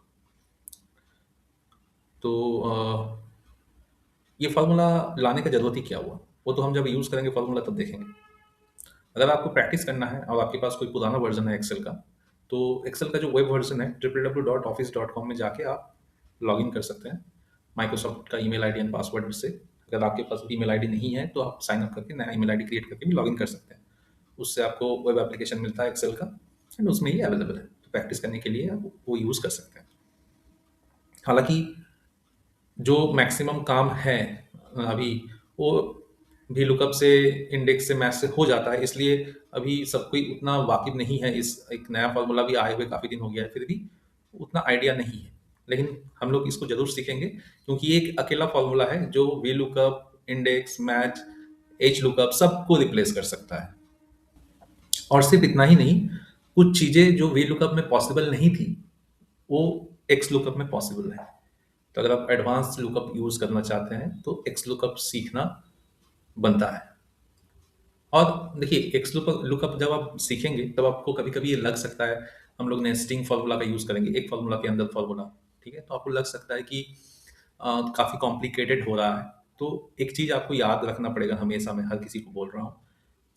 Speaker 1: तो ये फार्मूला लाने का जरूरत ही क्या हुआ, वो तो हम जब यूज़ करेंगे फार्मूला तब देखेंगे। अगर आपको प्रैक्टिस करना है और आपके पास कोई पुराना वर्जन है एक्सेल का, तो एक्सेल का जो वेब वर्जन है www.office.com में जाके आप लॉग इन कर सकते हैं माइक्रोसॉफ्ट का ईमेल आईडी एंड पासवर्ड से। अगर आपके पास ईमेल आईडी नहीं है तो आप साइन अप करके नया ईमेल आईडी क्रिएट करके भी लॉग इन कर सकते हैं। उससे आपको वेब एप्लीकेशन मिलता है एक्सेल का, एंड उसमें ही अवेलेबल है, तो प्रैक्टिस करने के लिए आप वो यूज़ कर सकते हैं। हालांकि जो मैक्सिमम काम है अभी, वो भी लुकअप से, इंडेक्स से, मैथ से हो जाता है, इसलिए अभी सब कोई उतना वाकिफ नहीं है। इस एक नया फार्मूला भी आए हुए काफ़ी दिन हो गया है, फिर भी उतना आइडिया नहीं है। लेकिन हम लोग इसको जरूर सीखेंगे, क्योंकि ये एक अकेला फार्मूला है जो V lookup, index, match, H lookup सबको रिप्लेस कर सकता है। और सिर्फ इतना ही नहीं, कुछ चीज़ें जो वी लुकअप में पॉसिबल नहीं थी, वो एक्स लुकअप में पॉसिबल है। तो अगर आप एडवांस लुकअप यूज़ करना चाहते हैं तो एक्स लुकअप सीखना बनता है। और देखिए एक्स लुकअप जब आप सीखेंगे तब आपको कभी कभी ये लग सकता है, हम लोग नेस्टिंग फार्मूला का यूज़ करेंगे, एक फार्मूला के अंदर फार्मूला, ठीक है, तो आपको लग सकता है कि काफ़ी कॉम्प्लिकेटेड हो रहा है। तो एक चीज़ आपको याद रखना पड़ेगा हमेशा, मैं हर किसी को बोल रहा हूँ,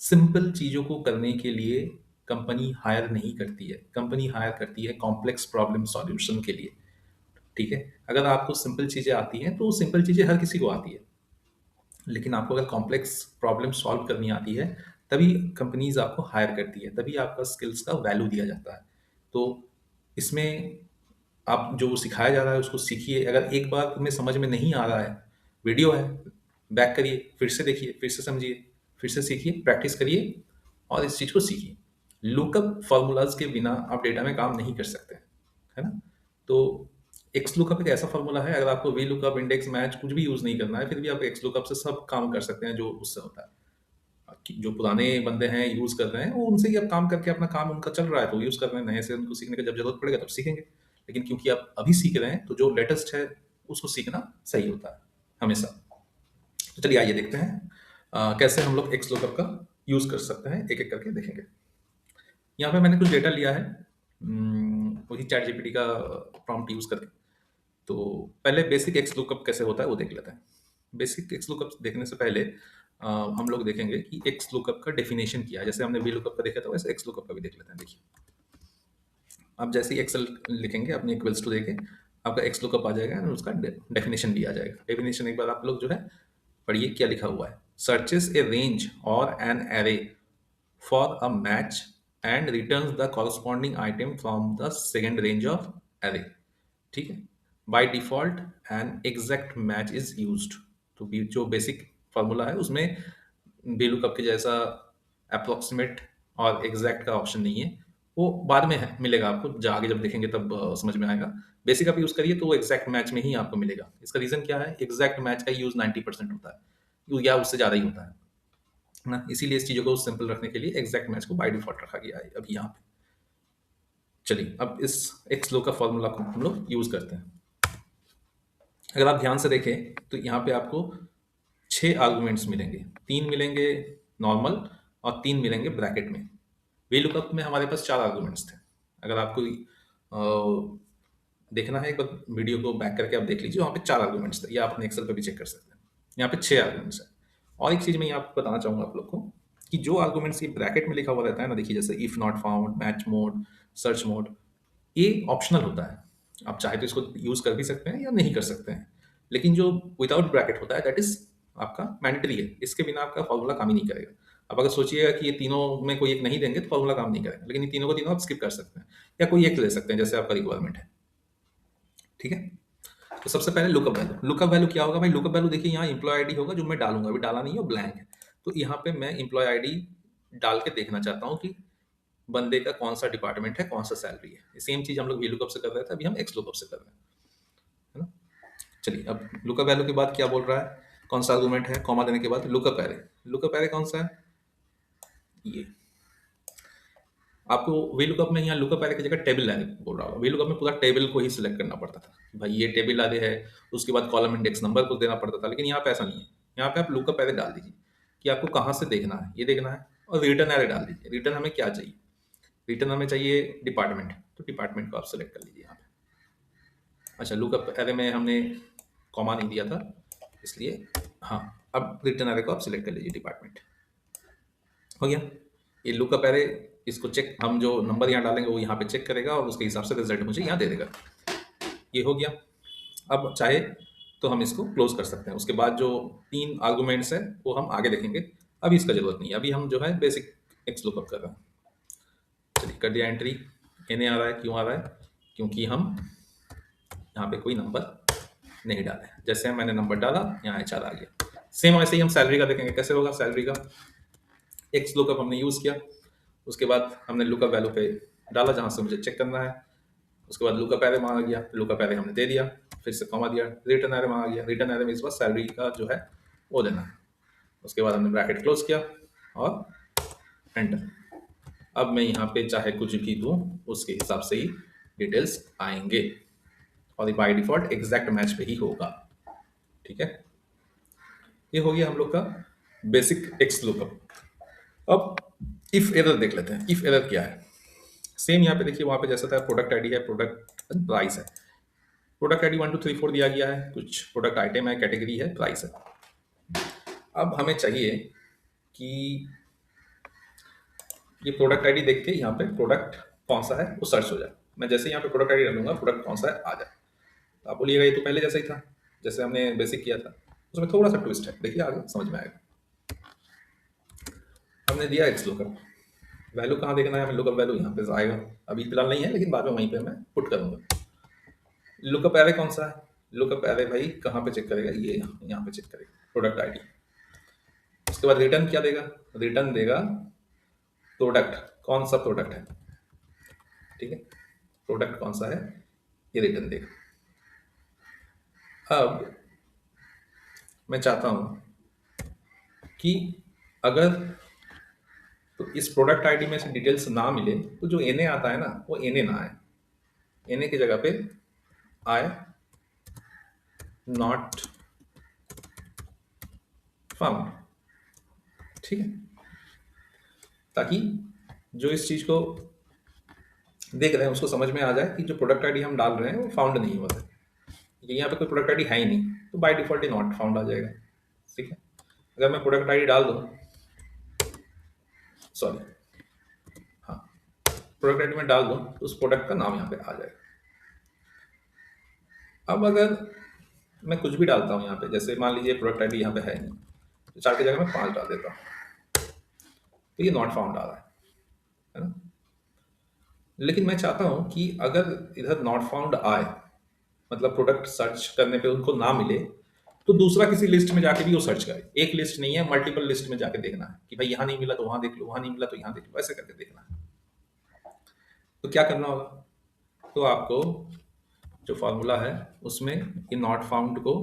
Speaker 1: सिंपल चीज़ों को करने के लिए कंपनी हायर नहीं करती है, कंपनी हायर करती है कॉम्प्लेक्स प्रॉब्लम सॉल्यूशन के लिए। ठीक है, अगर आपको सिंपल चीज़ें आती हैं तो सिंपल चीज़ें हर किसी को आती है, लेकिन आपको अगर कॉम्प्लेक्स प्रॉब्लम सॉल्व करनी आती है तभी कंपनीज आपको हायर करती है, तभी आपका स्किल्स का वैल्यू दिया जाता है। तो इसमें आप जो सिखाया जा रहा है उसको सीखिए। अगर एक बार तुम्हें समझ में नहीं आ रहा है, वीडियो है, बैक करिए, फिर से देखिए, फिर से समझिए, फिर से सीखिए, प्रैक्टिस करिए और इस चीज़ को सीखिए। लुकअप फॉर्मूलाज के बिना आप डेटा में काम नहीं कर सकते, है ना? तो एक्स लुकअप एक ऐसा फॉर्मूला है, अगर आपको वी लुकअप, इंडेक्स, मैच कुछ भी यूज़ नहीं करना है, फिर भी आप एक्स लुकअप से सब काम कर सकते हैं जो उससे होता है। कि जो पुराने बंदे हैं यूज़ कर रहे हैं, वो उनसे ही अब काम करके अपना काम उनका चल रहा है, तो यूज़ कर रहे हैं। नए से उनको सीखने की जब ज़रूरत पड़ेगा तब सीखेंगे। लेकिन क्योंकि आप अभी सीख रहे हैं, तो जो लेटेस्ट है, उसको सीखना सही होता है, हमेशा। तो चलिए आइए देखते हैं कैसे हम लोग एक्स लुकअप का यूज़ कर सकते हैं, एक-एक करके देखेंगे। यहाँ पे मैंने कुछ डेटा लिया है, वही चैट जीपीटी का प्रॉम्प्ट यूज़ करके। तो पहले बेसिक एक्स लुकअप कैसे होता है, वो देख लेते हैं। बेसिक एक्स लुकअप देखने से पहले हम लोग देखेंगे कि एक्स लुकअप का डेफिनेशन क्या है। जैसे हमने वी लुकअप का देखा था, वैसे एक्स लुकअप का भी देख लेते हैं। देखिए, आप जैसे ही एक्सेल लिखेंगे अपने इक्वल्स टू देके, आपका एक्स लुकअप आ जाएगा और उसका डेफिनेशन भी आ जाएगा। डेफिनेशन एक बार आप लोग जो है पढ़िए क्या लिखा हुआ है। सर्चेस ए रेंज और an array for a match and returns the corresponding item from the second range of array. ठीक है, by default an exact match is used. तो जो बेसिक फार्मूला है उसमें VLOOKUP के जैसा अप्रोक्सीमेट और एग्जैक्ट का ऑप्शन नहीं है, वो बाद में है, मिलेगा आपको, आगे जब देखेंगे तब समझ में आएगा। बेसिक आप यूज़ करिए तो वो एग्जैक्ट मैच में ही आपको मिलेगा। इसका रीज़न क्या है, एग्जैक्ट मैच का यूज़ 90% होता है, या उससे ज़्यादा ही होता है ना। इसीलिए इस चीज़ों को सिंपल रखने के लिए एग्जैक्ट मैच को बाय डिफॉल्ट रखा गया है अभी यहाँ पे। चलिए अब इस एक्स लो का फॉर्मूला को हम लोग यूज़ करते हैं। अगर आप ध्यान से देखें तो यहाँ पे आपको 6 आर्गुमेंट्स मिलेंगे, 3 मिलेंगे नॉर्मल और 3 मिलेंगे ब्रैकेट में। VLOOKUP में हमारे पास 4 आर्गुमेंट्स थे। अगर आपको देखना है एक बार वीडियो को बैक करके आप देख लीजिए, वहाँ पे 4 आर्गुमेंट्स थे, या आप अपने एक्सेल पे भी चेक कर सकते हैं। यहाँ पे 6 आर्गुमेंट्स हैं। और एक चीज़ मैं यहाँ पे बताना चाहूँगा आप लोग को कि जो आर्गुमेंट्स ये ब्रैकेट में लिखा हुआ रहता है ना, देखिए जैसे if not found, match mode, search mode, ये ऑप्शनल होता है। आप चाहे तो इसको यूज़ कर भी सकते हैं या नहीं कर सकते हैं। लेकिन जो विदाउट ब्रैकेट होता है दैट इज़ आपका मैंडेटरी है। इसके बिना आपका फॉर्मूला काम ही नहीं करेगा। अब अगर सोचिएगा कि ये तीनों में कोई एक नहीं देंगे तो फॉर्मूला काम नहीं करेगा। लेकिन ये तीनों को तीनों आप स्किप कर सकते हैं या कोई एक ले सकते हैं जैसे आपका रिक्वायरमेंट है। ठीक है? तो सबसे पहले लुकअप वैल्यू। लुकअप वैल्यू क्या होगा भाई? लुकअप वैल्यू देखिए यहाँ एम्प्लॉय आईडी होगा जो मैं डालूँगा, अभी डाला नहीं है, वो ब्लैंक है। तो यहाँ पे मैं एम्प्लॉय आईडी डाल के देखना चाहता हूँ कि बंदे का कौन-सा डिपार्टमेंट है, कौन-सा सैलरी है। सेम चीज़ हम लोग VLOOKUP से कर रहे थे, अभी हम XLOOKUP से कर रहे हैं। है ना? चलिए अब लुकअप वैल्यू के बाद क्या बोल रहा है? कौन सा आर्गुमेंट है? कॉमा देने के बाद लुकअप एरे। लुकअप एरे कौन सा है? ये। आपको VLOOKUP में यहाँ लुकअप एरे की जगह टेबल एरे बोल रहा होगा। VLOOKUP में पूरा टेबल को ही सिलेक्ट करना पड़ता था। भाई ये टेबल एरे है, उसके बाद कॉलम इंडेक्स नंबर को देना पड़ता था। लेकिन यहाँ पे ऐसा नहीं है। यहाँ पे आप लुकअप एरे डाल दीजिए कि आपको कहाँ से देखना है, ये देखना है, और रिटर्न एरे डाल दीजिए। रिटर्न हमें क्या चाहिए? रिटर्न हमें चाहिए डिपार्टमेंट, तो डिपार्टमेंट को आप सेलेक्ट कर लीजिए यहाँ पे। अच्छा, लुकअप एरे में हमने कॉमा नहीं दिया था, इसलिए हाँ, अब रिटर्न एरे को आप सिलेक्ट कर लीजिए, डिपार्टमेंट। हो गया। ये लुकअप एरे, इसको चेक, हम जो नंबर यहाँ डालेंगे वो यहाँ पे चेक करेगा और उसके हिसाब से रिजल्ट मुझे यहाँ दे देगा। ये हो गया। अब चाहे तो हम इसको क्लोज कर सकते हैं। उसके बाद जो 3 आर्गुमेंट्स है वो हम आगे देखेंगे, अभी इसका जरूरत नहीं है। अभी हम जो है बेसिक एक्स लुकअप कर रहे हैं। चलिए कर दिया एंट्री। एन आ रहा है, क्यों आ रहा है? क्योंकि हम यहाँ पे कोई नंबर नहीं डाला है। जैसे मैंने नंबर डाला, यहाँ HR आ गया। सेम वैसे ही हम सैलरी का देखेंगे कैसे होगा। सैलरी का एक्स लुकअप हमने यूज़ किया, उसके बाद हमने लुकअप वैल्यू पे डाला जहाँ से मुझे चेक करना है। उसके बाद लुकअप एरे मांगा गया, लुकअप एरे हमने दे दिया, फिर से कॉमा दिया, रिटर्न एरे मांगा गया, रिटर्न एरे में इस बार सैलरी का जो है वो देना है। उसके बाद हमने ब्रैकेट क्लोज किया और एंटर। अब मैं यहाँ पे चाहे कुछ भी दूँ, उसके हिसाब से ही डिटेल्स आएंगे और बाय डिफॉल्ट एग्जैक्ट मैच पे ही होगा। ठीक है, ये हो गया हम लोग का बेसिक एक्स लुकअप। अब इफ एरर देख लेते हैं, इफ एरर क्या है। सेम यहाँ पे देखिए, वहाँ पे जैसा था प्रोडक्ट आईडी है, प्रोडक्ट प्राइस है। प्रोडक्ट आईडी 1 2 3 4 दिया गया है, कुछ प्रोडक्ट आइटम है, कैटेगरी है, प्राइस है। अब हमें चाहिए कि ये प्रोडक्ट आईडी देख के यहाँ पे प्रोडक्ट कौन सा है वो सर्च हो जाए। मैं जैसे यहाँ पे प्रोडक्ट आईडी डालूंगा, प्रोडक्ट कौन सा है आ जाए। तो आप बोलिएगा ये तो पहले जैसा ही था, जैसे हमने बेसिक किया था। उसमें थोड़ा सा ट्विस्ट है, देखिए आगे समझ में आएगा। हमने दिया एक्स लुकअप, वैल्यू कहाँ देखना है हमें, लुकअप वैल्यू यहाँ पे आएगा, अभी फिलहाल नहीं है लेकिन बाद में वहीं पे मैं पुट करूंगा। लुकअप एरे कौन सा है, लुकअप एरे भाई कहाँ पे चेक करेगा, ये यहाँ पे चेक करेगा प्रोडक्ट आईडी। उसके बाद रिटर्न क्या देगा, रिटर्न देगा प्रोडक्ट, कौन सा प्रोडक्ट है, ठीक है, प्रोडक्ट कौन सा है ये रिटर्न देगा। अब मैं चाहता हूं कि अगर तो इस प्रोडक्ट आईडी में से डिटेल्स ना मिले तो जो एनए आता है ना वो एनए ना आए, एनए की जगह पे आए नॉट फाउंड, ठीक है, ताकि जो इस चीज को देख रहे हैं उसको समझ में आ जाए कि जो प्रोडक्ट आईडी हम डाल रहे हैं वो फाउंड नहीं हुआ है। ये यहाँ पे कोई प्रोडक्ट आईडी है ही नहीं, तो बाय डिफॉल्ट ही नॉट फाउंड आ जाएगा, ठीक है। अगर मैं प्रोडक्ट आईडी डाल दूँ, सॉरी, हाँ, प्रोडक्ट आईडी में डाल दूँ तो उस प्रोडक्ट का नाम यहाँ पे आ जाएगा। अब अगर मैं कुछ भी डालता हूँ यहाँ पे, जैसे मान लीजिए प्रोडक्ट आईडी यहाँ पे है नहीं, तो 4 की जगह मैं 5 डाल देता हूँ, तो ये नॉट फाउंड आ रहा है ना। लेकिन मैं चाहता हूँ कि अगर इधर नॉट फाउंड आए, मतलब प्रोडक्ट सर्च करने पे उनको ना मिले, तो दूसरा किसी लिस्ट में जाके भी वो सर्च करे। एक लिस्ट नहीं है, मल्टीपल लिस्ट में जाके देखना है कि भाई यहाँ नहीं मिला तो वहां देख लो, वहां नहीं मिला तो यहाँ देख लो, ऐसे करके देखना है। तो क्या करना होगा, तो आपको जो फॉर्मूला है उसमें ये नॉट फाउंड को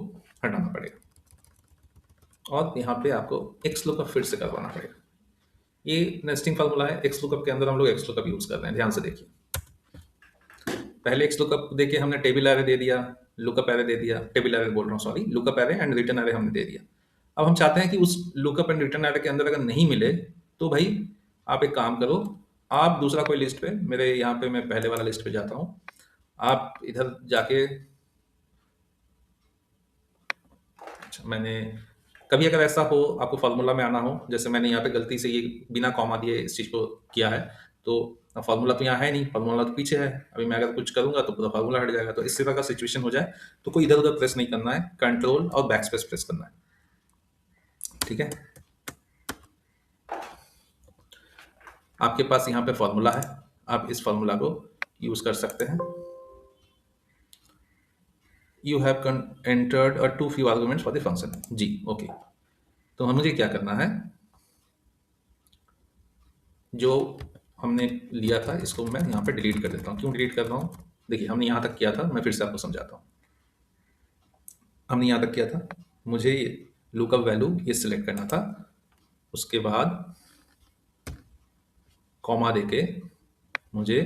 Speaker 1: हटाना पड़ेगा और यहाँ पे आपको एक्स लुकअप फिर से करवाना पड़ेगा। ये नेस्टिंग फार्मूला है, एक्स लुकअप के अंदर हम लोग एक्स लुकअप यूज कर रहे हैं, ध्यान से देखिए। पहले एक्स लुकअप देके हमने टेबल एरे दे दिया, लुकअप एरे दे दिया, टेबल एरे बोल रहा हूँ sorry, lookup array and return array हमने दे दिया। अब हम चाहते हैं कि उस लुकअप एंड रिटर्न एरे के अंदर अगर नहीं मिले तो भाई आप एक काम करो, आप दूसरा कोई लिस्ट पे, मेरे यहाँ पे मैं पहले वाला लिस्ट पे जाता हूँ, आप इधर जाके, अच्छा मैंने कभी अगर ऐसा हो आपको फार्मूला में आना हो, जैसे मैंने यहाँ पे गलती से ये बिना कॉमा दिए इस चीज़ को किया है, तो फार्मूला तो यहाँ है नहीं, फार्मूला तो पीछे है, अभी मैं अगर कुछ करूंगा तो पूरा फार्मूला हट जाएगा। तो इस तरह का सिचुएशन हो जाए तो कोई इधर उधर प्रेस नहीं करना है, कंट्रोल और बैक स्पेस प्रेस करना है, ठीक है। आपके पास यहाँ पे फॉर्मूला है, आप इस फॉर्मूला को यूज कर सकते हैं। You have entered a too few arguments for the function, जी ओके। तो मुझे क्या करना है, जो हमने लिया था इसको मैं यहाँ पे डिलीट कर देता हूँ। क्यों डिलीट कर रहा हूँ, देखिए हमने यहाँ तक किया था, मैं फिर से आपको समझाता हूँ। हमने यहाँ तक किया था, मुझे लुकअप वैल्यू ये सिलेक्ट करना था, उसके बाद कॉमा देके मुझे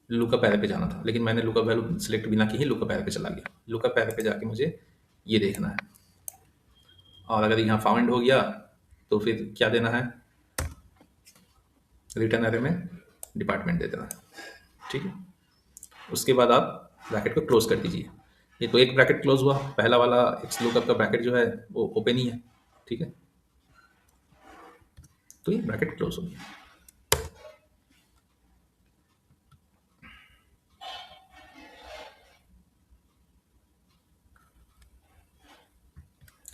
Speaker 1: लुकअप एरे पे जाना था, लेकिन मैंने लुकअप वैल्यू सिलेक्ट बिना की ही लुकअप एरे पे चला गया। लुकअप एरे पे जाके मुझे ये देखना है, और अगर यहाँ फाउंड हो गया तो फिर क्या देना है, रिटर्न एरे में डिपार्टमेंट दे देना है, ठीक है। उसके बाद आप ब्रैकेट को क्लोज कर दीजिए। ये तो एक ब्रैकेट क्लोज हुआ, पहला वाला एक्स लुकअप का ब्रैकेट जो है वो ओपन ही है, ठीक है, तो ये ब्रैकेट क्लोज हो गया।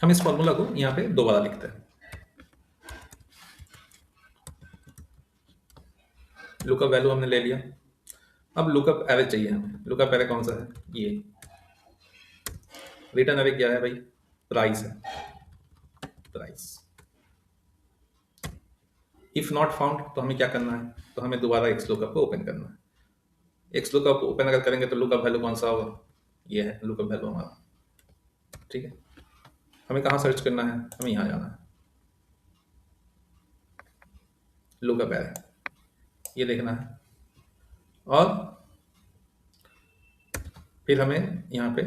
Speaker 1: हम इस फॉर्मूला को यहाँ पे दोबारा लिखते हैं। लुकअप वैल्यू हमने ले लिया, अब लुकअप एरे चाहिए हमें। लुकअप एरे कौन सा है, ये रिटर्न एरे क्या है भाई, प्राइस है, प्राइस। इफ नॉट फाउंड तो हमें क्या करना है, तो हमें दोबारा एक्स लुकअप को ओपन करना है। एक्स लुकअप ओपन अगर करेंगे तो लुकअप वैल्यू कौन सा होगा, ये है लुकअप वैल्यू हमारा, ठीक है। हमें कहाँ सर्च करना है, हमें यहाँ जाना है, लुकअप एरे ये देखना है, और फिर हमें यहाँ पे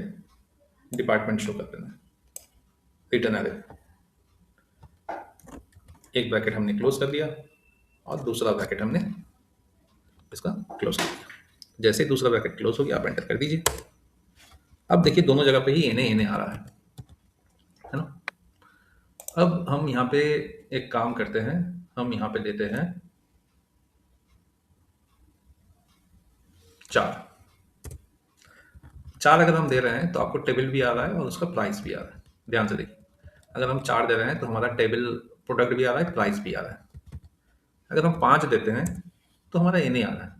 Speaker 1: डिपार्टमेंट शो कर देना है, रिटर्न एरे। एक ब्रैकेट हमने क्लोज कर दिया और दूसरा ब्रैकेट हमने इसका क्लोज कर दिया। जैसे ही दूसरा ब्रैकेट क्लोज हो गया आप एंटर कर दीजिए। अब देखिए दोनों जगह पे ही एन ए आ रहा है ना। अब हम यहाँ पे एक काम करते हैं, हम यहाँ पे लेते हैं 4। 4 अगर हम दे रहे हैं तो आपको टेबल भी आ रहा है और उसका प्राइस भी आ रहा है। ध्यान से देखिए, अगर हम 4 दे रहे हैं तो हमारा टेबल प्रोडक्ट भी आ रहा है, प्राइस भी आ रहा है। अगर हम 5 देते हैं तो हमारा एन ए आ रहा है,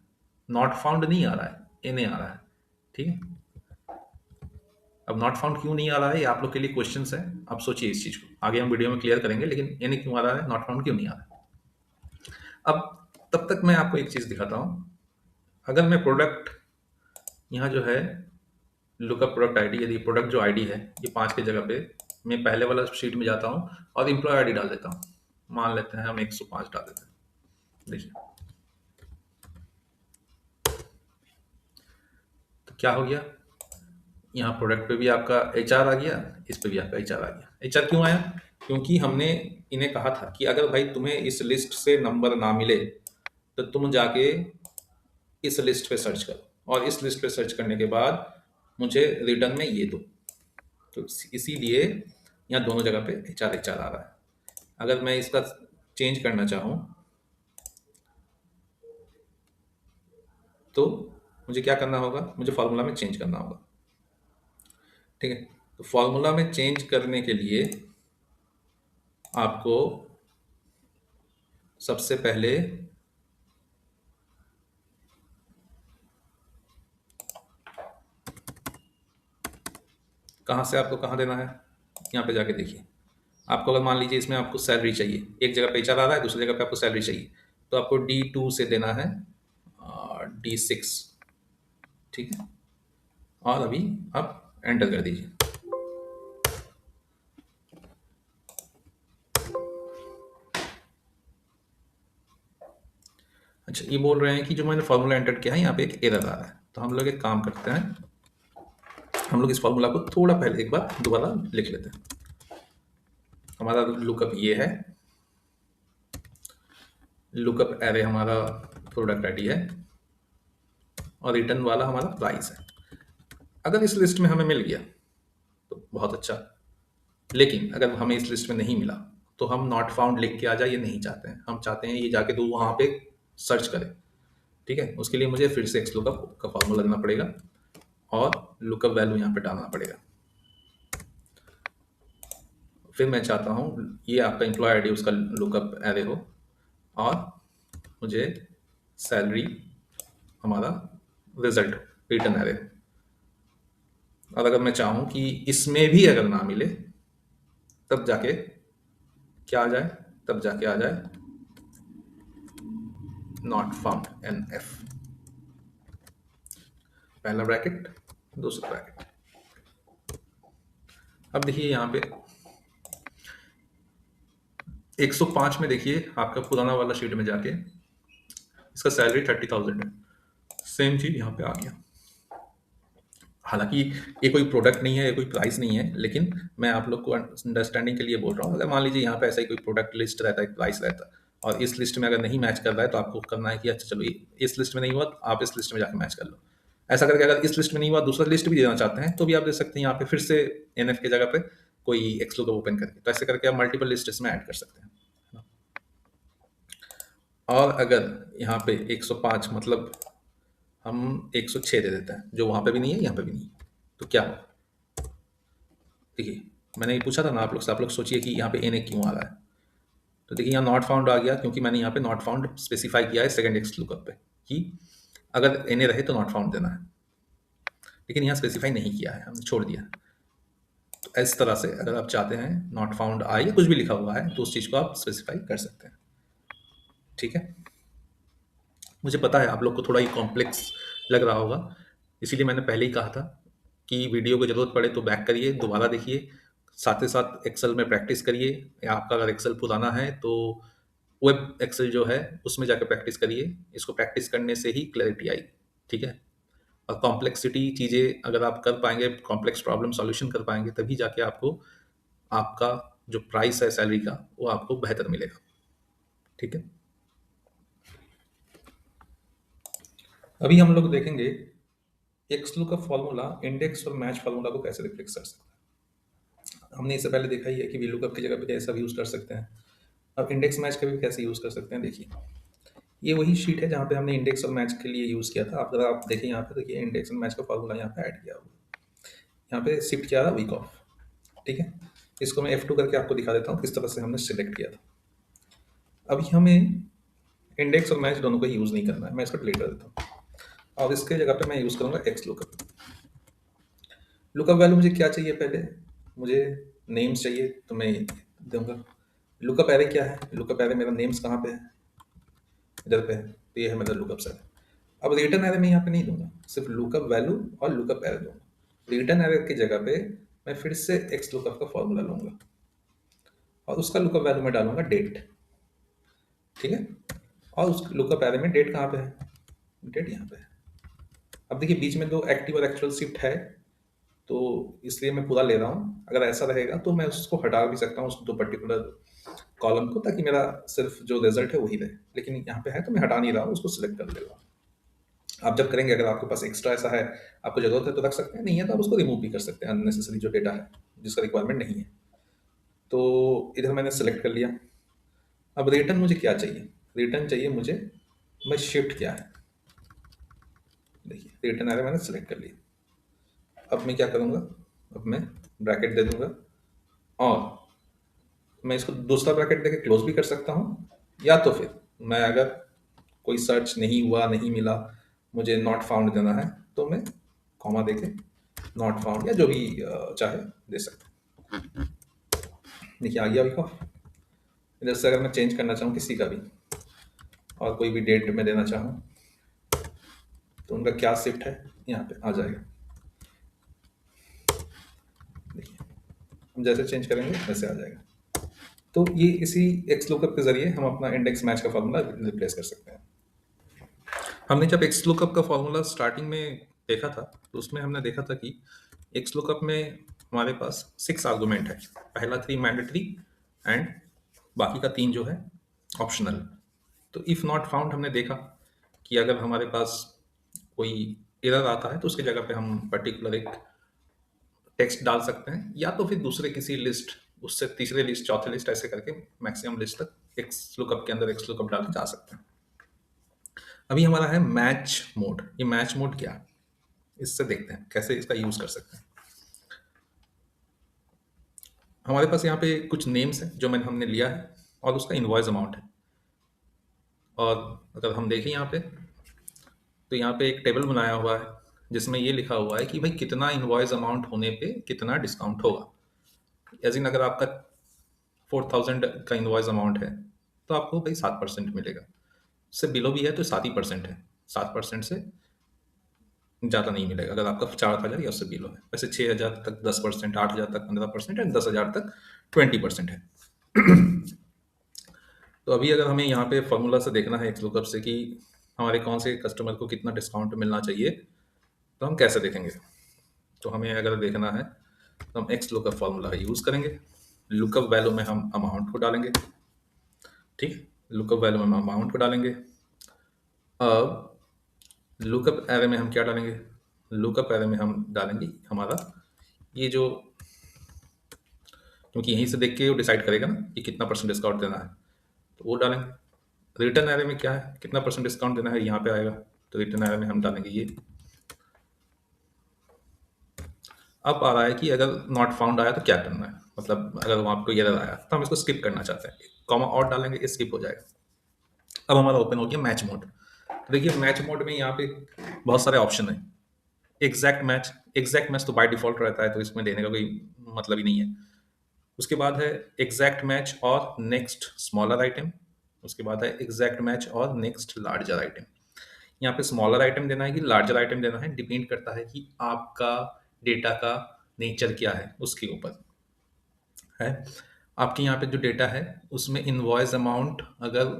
Speaker 1: नॉट फाउंड नहीं आ रहा है, एन ए आ रहा है। ठीक है। अब नॉट फाउंड क्यों नहीं आ रहा है ये आप लोग के लिए क्वेश्चंस है, आप सोचिए इस चीज़ को, आगे हम वीडियो में क्लियर करेंगे, लेकिन एन ए क्यों आ रहा है, नॉट फाउंड क्यों नहीं आ रहा है। अब तब तक मैं आपको एक चीज़ दिखाता हूँ। अगर मैं प्रोडक्ट यहाँ जो है लुकअप प्रोडक्ट आईडी, यदि प्रोडक्ट जो आईडी है ये 5 की जगह पे मैं पहले वाला शीट में जाता हूँ और एम्प्लॉय आईडी डाल देता हूँ। मान लेते हैं हम 105 डाल देते हैं। देखिए तो क्या हो गया, यहाँ प्रोडक्ट पे भी आपका एचआर आ गया, इस पे भी आपका एचआर आ गया। एचआर क्यों आया, क्योंकि हमने इन्हें कहा था कि अगर भाई तुम्हें इस लिस्ट से नंबर ना मिले तो तुम जाके इस लिस्ट पे सर्च करो और इस लिस्ट पे सर्च करने के बाद मुझे रिटर्न में ये दो। तो इसीलिए यहाँ दोनों जगह पे एचआर एचआर आ रहा है। अगर मैं इसका चेंज करना चाहूँ तो मुझे क्या करना होगा, मुझे फॉर्मूला में चेंज करना होगा। ठीक है। तो फॉर्मूला में चेंज करने के लिए आपको सबसे पहले कहाँ से आपको कहाँ देना है, यहाँ पे जाके देखिए। आपको अगर मान लीजिए इसमें आपको सैलरी चाहिए, एक जगह पे एचआर आ रहा है, दूसरी जगह पे आपको सैलरी चाहिए, तो आपको D2 से देना है D6। ठीक है। और अभी आप एंटर कर दीजिए। अच्छा, ये बोल रहे हैं कि जो मैंने फॉर्मूला एंटर किया है यहाँ पे एक एरर आ रहा है। तो हम लोग एक काम करते हैं, हम लोग इस फॉर्मूला को थोड़ा पहले एक बार दोबारा लिख लेते हैं। हमारा लुकअप ये है, लुकअप एरे हमारा प्रोडक्ट आईडी है और रिटर्न वाला हमारा प्राइस है। अगर इस लिस्ट में हमें मिल गया तो बहुत अच्छा, लेकिन अगर हमें इस लिस्ट में नहीं मिला तो हम नॉट फाउंड लिख के आ जाए, ये नहीं चाहते हैं। हम चाहते हैं ये जाके तो वहाँ पे सर्च करें। ठीक है। उसके लिए मुझे फिर से एक्स लुकअप का फॉर्मूला देना पड़ेगा और लुकअप वैल्यू यहाँ पे डालना पड़ेगा। फिर मैं चाहता हूँ ये आपका एम्प्लॉय आईडी उसका लुकअप एरे हो और मुझे सैलरी हमारा रिजल्ट रिटर्न एरे। और अगर मैं चाहूँ कि इसमें भी अगर ना मिले तब जाके क्या आ जाए, तब जाके आ जाए नॉट फाउंड एन एफ, पहला ब्रैकेट दूसरा ब्रैकेट। अब देखिए यहाँ पे 105 में देखिए आपका पुराना वाला शीट में जाके इसका सैलरी 30,000 है, सेम चीज यहाँ पे आ गया। हालांकि ये कोई प्रोडक्ट नहीं है, ये कोई प्राइस नहीं है, लेकिन मैं आप लोग को अंडरस्टैंडिंग के लिए बोल रहा हूँ। अगर मान लीजिए यहाँ पे ऐसा ही कोई प्रोडक्ट लिस्ट रहता है, एक प्राइस रहता है और इस लिस्ट में अगर नहीं मैच कर रहा है तो आपको करना है कि अच्छा चलो इस लिस्ट में नहीं हुआ, आप इस लिस्ट में जाकर मैच कर लो। ऐसा करके अगर इस लिस्ट में नहीं हुआ, दूसरा लिस्ट भी देना चाहते हैं तो भी आप दे सकते हैं। यहाँ पे फिर से एनएफ की जगह पे कोई एक्सलुकअप ओपन करके, तो ऐसे करके आप मल्टीपल लिस्ट इसमें ऐड कर सकते हैं। और अगर यहाँ पे 105 मतलब हम 106 दे देते हैं, जो वहाँ पे भी नहीं है यहाँ पे भी नहीं है, तो क्या हो, देखिए मैंने ये पूछा था ना आप लोग से, आप लोग सोचिए कि यहाँ पे एन ए क्यों आ रहा है। तो देखिए यहाँ नॉट फाउंड आ गया क्योंकि मैंने यहाँ पे नॉट फाउंड स्पेसिफाई किया है सेकंड एक्स लुकअप पे कि अगर एन ए रहे तो नॉट फाउंड देना है, लेकिन यहाँ स्पेसिफाई नहीं किया है, हमने छोड़ दिया। तो इस तरह से अगर आप चाहते हैं नॉट फाउंड आए या कुछ भी लिखा हुआ है तो उस चीज़ को आप स्पेसिफाई कर सकते हैं। ठीक है। मुझे पता है आप लोग को थोड़ा ही कॉम्प्लेक्स लग रहा होगा, इसीलिए मैंने पहले ही कहा था कि वीडियो को ज़रूरत पड़े तो बैक करिए, दोबारा देखिए, साथ ही साथ एक्सेल में प्रैक्टिस करिए। या आपका अगर एक्सेल पुराना है तो वेब एक्सेल जो है उसमें जाकर प्रैक्टिस करिए, इसको प्रैक्टिस करने से ही क्लैरिटी आएगी। ठीक है। और कॉम्प्लेक्सिटी चीज़ें अगर आप कर पाएंगे, कॉम्प्लेक्स प्रॉब्लम सॉल्यूशन कर पाएंगे, तभी जाके आपको आपका जो प्राइस है सैलरी का वो आपको बेहतर मिलेगा। ठीक है। अभी हम लोग देखेंगे एक्स लुकअप फॉर्मूला इंडेक्स और मैच फॉर्मूला को कैसे रिप्लेस कर सकते हैं। हमने इससे पहले देखा ही है कि वी लुकअप की जगह पे कैसा भी यूज कर सकते हैं। अब इंडेक्स मैच का भी कैसे यूज कर सकते हैं, देखिए ये वही शीट है जहाँ पे हमने इंडेक्स और मैच के लिए यूज किया था। आप अगर आप देखें यहाँ पे, देखिए इंडेक्स और मैच का फॉर्मूला यहाँ पे ऐड किया हुआ, यहाँ पे शिफ्ट किया था वीक ऑफ। ठीक है, इसको मैं F2 करके आपको दिखा देता हूँ किस तरह से हमने सिलेक्ट किया था। अभी हमें इंडेक्स और मैच दोनों को यूज नहीं करना है, मैं इसको डिलीट कर देता हूँ और इसके जगह पे मैं यूज करूंगा एक्स लुकअप। लुकअप वैल्यू मुझे क्या चाहिए, पहले मुझे नेम्स चाहिए तो मैं दूंगा। लुकअप एरे क्या है, लुकअप एरे मेरा नेम्स कहाँ पे है, इधर पे है, तो ये है मेरा लुकअप एरे। अब रिटर्न एरे मैं यहाँ पे नहीं दूंगा, सिर्फ लुकअप वैल्यू और लुकअप एरे दूंगा। रिटर्न एरे की जगह पे मैं फिर से एक्स लुकअप का फॉर्मूला लूंगा और उसका लुकअप वैल्यू में डालूंगा डेट। ठीक है, और उस लुकअप एरे में डेट कहाँ पे है, डेट यहाँ पे है। अब देखिए बीच में दो एक्टिव और एक्चुअल शिफ्ट है, तो इसलिए मैं पूरा ले रहा हूँ। अगर ऐसा रहेगा तो मैं उसको हटा भी सकता हूँ उस दो पर्टिकुलर कॉलम को, ताकि मेरा सिर्फ जो रिजल्ट है वही रहे। लेकिन यहाँ पे है तो मैं हटा नहीं रहा हूँ, उसको सिलेक्ट कर ले रहा हूँ। आप जब करेंगे, अगर आपके पास एक्स्ट्रा ऐसा है, आपको जरूरत है तो रख सकते हैं, नहीं है तो आप उसको रिमूव भी कर सकते हैं, अननेसेसरी जो डेटा है जिसका रिक्वायरमेंट नहीं है। तो इधर मैंने सेलेक्ट कर लिया। अब रिटर्न मुझे क्या चाहिए, रिटर्न चाहिए मुझे, मैं शिफ्ट क्या है, देखिए रिटर्न आ रहा है, मैंने सेलेक्ट कर लिया। अब मैं क्या करूँगा, अब मैं ब्रैकेट दे दूंगा और मैं इसको दूसरा ब्रैकेट देके क्लोज भी कर सकता हूँ, या तो फिर मैं अगर कोई सर्च नहीं हुआ, नहीं मिला, मुझे नॉट फाउंड देना है, तो मैं कॉमा देके नॉट फाउंड या जो भी चाहे दे सकते हैं। देखिए आ गया अभी का। इधर से अगर मैं चेंज करना चाहूँ किसी का भी और कोई भी डेट में देना चाहूँ, तो उनका क्या शिफ्ट है यहाँ पे आ जाएगा। देखिए हम जैसे चेंज करेंगे वैसे आ जाएगा। तो ये इसी एक्स लुकअप के जरिए हम अपना इंडेक्स मैच का फॉर्मूला रिप्लेस कर सकते हैं। हमने जब एक्स लुकअप का फॉर्मूला स्टार्टिंग में देखा था, तो उसमें हमने देखा था कि एक्स लुकअप में हमारे पास 6 आर्गुमेंट है, पहला 3 मैंडेटरी एंड बाकी का 3 जो है ऑप्शनल। तो इफ़ नॉट फाउंड हमने देखा कि अगर हमारे पास कोई एरर आता है तो उसकी जगह पे हम पर्टिकुलर एक टेक्स्ट डाल सकते हैं, या तो फिर दूसरे किसी लिस्ट, उससे तीसरे लिस्ट, चौथे लिस्ट, ऐसे करके मैक्सिमम लिस्ट तक एक्स लुकअप के अंदर एक्स लुकअप डाल के जा सकते हैं। अभी हमारा है मैच मोड। ये मैच मोड क्या है, इससे देखते हैं कैसे इसका यूज कर सकते हैं। हमारे पास यहाँ पे कुछ नेम्स है जो हमने लिया है और उसका इनवॉइस अमाउंट है। और अगर हम देखें यहाँ पे, तो यहाँ पे एक टेबल बनाया हुआ है जिसमें ये लिखा हुआ है कि भाई कितना इनवॉइस अमाउंट होने पे कितना डिस्काउंट होगा। एज इन अगर आपका 4000 का इनवॉइस अमाउंट है तो आपको भाई 7% मिलेगा। उससे बिलो भी है तो 7% है, 7% से ज़्यादा नहीं मिलेगा अगर आपका 4000 या उससे बिलो है। वैसे 6000 तक 10%, 8000 तक 15% एंड 10,000 तक 20% है। तो अभी अगर हमें यहाँ पे फॉर्मूला से देखना है एक्स लुकअप से कि हमारे कौन से कस्टमर को कितना डिस्काउंट मिलना चाहिए, तो हम कैसे देखेंगे। तो हमें अगर देखना है तो हम एक्स लुकअप फॉर्मूला का यूज़ करेंगे। लुकअप वैल्यू में हम अमाउंट को डालेंगे, ठीक, लुकअप वैल्यू में हम अमाउंट को डालेंगे। अब लुकअप एरे में हम क्या डालेंगे, लुकअप एरे में हम डालेंगे हमारा ये जो, क्योंकि यहीं से देख के वो डिसाइड करेगा ना कि कितना परसेंट डिस्काउंट देना है, तो वो डालेंगे। रिटर्न एरे में क्या है, कितना परसेंट डिस्काउंट देना है, यहाँ पे आएगा, तो रिटर्न एरे में हम डालेंगे ये। अब आ रहा है कि अगर नॉट फाउंड आया तो क्या करना है, मतलब अगर वहाँ आपको एरर आया तो हम इसको स्किप करना चाहते हैं, कॉमा और डालेंगे, ये स्किप हो जाएगा। अब हमारा ओपन हो गया मैच मोड। तो देखिए मैच मोड में यहाँ पे बहुत सारे ऑप्शन है। एग्जैक्ट मैच तो बाय डिफॉल्ट रहता है, तो इसमें देने का कोई मतलब ही नहीं है। उसके बाद है एग्जैक्ट मैच और नेक्स्ट स्मॉलर आइटम। उसके बाद है एग्जैक्ट मैच और नेक्स्ट लार्जर आइटम। यहाँ पे स्मॉलर आइटम देना है कि लार्जर आइटम देना है, डिपेंड करता है कि आपका डेटा का नेचर क्या है उसके ऊपर है। आपके यहाँ पे जो डेटा है उसमें इनवॉइस अमाउंट अगर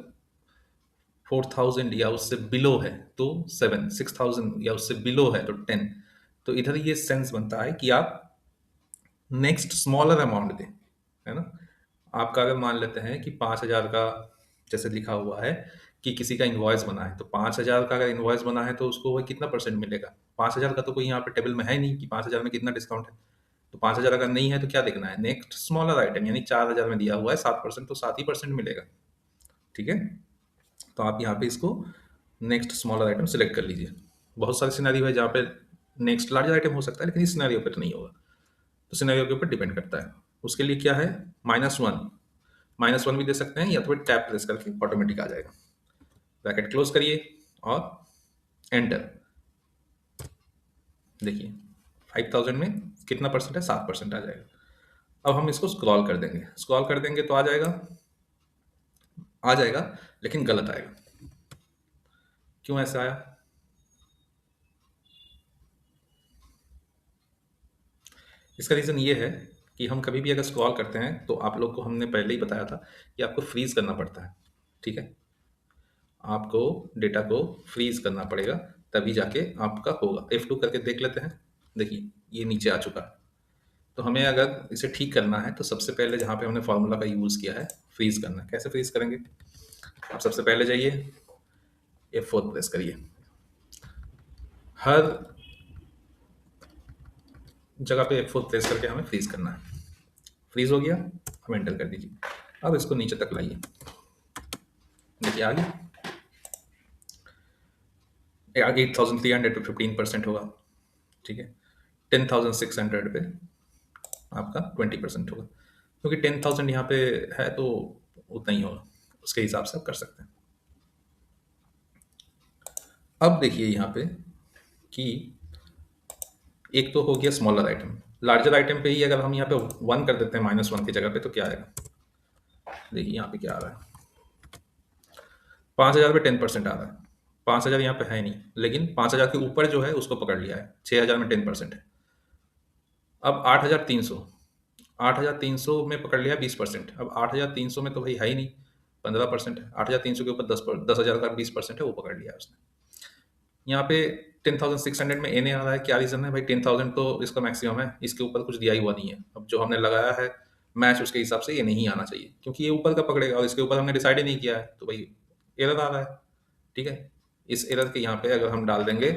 Speaker 1: 4000 या उससे बिलो है तो 7, 6000 या उससे बिलो है तो 10। तो इधर ये सेंस बनता है कि आप नेक्स्ट स्मॉलर अमाउंट दें, है ना। आपका अगर मान लेते हैं कि 5000 का जैसे लिखा हुआ है कि किसी का इनवॉइस बना है, तो 5,000 का अगर इनवॉइस बना है तो उसको वो कितना परसेंट मिलेगा? 5,000 का तो कोई यहाँ पे टेबल में है नहीं कि 5,000 में कितना डिस्काउंट है। तो 5,000 अगर नहीं है तो क्या देखना है? नेक्स्ट स्मॉलर आइटम, यानी 4,000 में दिया हुआ है 7%, तो 7 ही परसेंट मिलेगा। ठीक है? तो आप यहाँ पे इसको नेक्स्ट स्मॉलर आइटम सिलेक्ट कर लीजिए। बहुत सारे सिनेरियो है जहाँ पे नेक्स्ट लार्जर आइटम हो सकता है, लेकिन इस सिनेरियो पे तो नहीं होगा। तो सिनेरियो के ऊपर डिपेंड करता है। उसके लिए क्या है, -1, -1 भी दे सकते हैं, या तो फिर टैप प्रेस करके ऑटोमेटिक आ जाएगा। ब्रैकेट क्लोज करिए और एंटर। देखिए 5,000 में कितना परसेंट है? 7% आ जाएगा। अब हम इसको स्क्रॉल कर देंगे, स्क्रॉल कर देंगे तो आ जाएगा, आ जाएगा, लेकिन गलत आएगा। क्यों ऐसा आया? इसका रीज़न ये है कि हम कभी भी अगर स्क्रॉल करते हैं तो आप लोग को हमने पहले ही बताया था कि आपको फ्रीज करना पड़ता है। ठीक है, आपको डेटा को फ्रीज करना पड़ेगा, तभी जाके आपका होगा। F2 करके देख लेते हैं। देखिए ये नीचे आ चुका है। तो हमें अगर इसे ठीक करना है तो सबसे पहले जहाँ पे हमने फार्मूला का यूज़ किया है, फ्रीज करना है। कैसे फ्रीज करेंगे? आप सबसे पहले जाइए, F4 प्रेस करिए। हर जगह पे F4 प्रेस करके हमें फ्रीज करना है। फ्रीज हो गया, अब एंटर कर दीजिए। अब इसको नीचे तक लाइए। देखिए आ गया, 8,300 पे 15% होगा। ठीक है, 10,600 पे आपका 20% होगा, क्योंकि 10,000 यहाँ पे है तो उतना ही होगा। उसके हिसाब से आप कर सकते हैं। अब देखिए यहाँ पे कि एक तो हो गया स्मॉलर आइटम। लार्जर आइटम पे ही अगर हम यहाँ पे 1 कर देते हैं, -1 की जगह पे, तो क्या आएगा? देखिए यहाँ पे क्या आ रहा है, 5,000 पे 10% आ रहा है। 5,000 यहाँ पे है नहीं, लेकिन 5,000 के ऊपर जो है उसको पकड़ लिया है। 6,000 में 10% है। अब 8,300, 8,300 में पकड़ लिया 20%। अब 8,300 में तो भाई है ही नहीं, 15% है। 8,300 के ऊपर 10,000 का 20% है, वो पकड़ लिया उसने। यहाँ पे 10,600 में एन आ रहा है। क्या रीज़न है भाई? 10,000 तो इसका मैक्सिमम है, इसके ऊपर कुछ दिया ही हुआ नहीं है। अब जो हमने लगाया है मैच, उसके हिसाब से ये नहीं आना चाहिए, क्योंकि ये ऊपर का पकड़ेगा और इसके ऊपर हमने डिसाइड ही नहीं किया है, तो भाई एरर आ रहा है। ठीक है, इस एरर के यहाँ पे अगर हम डाल देंगे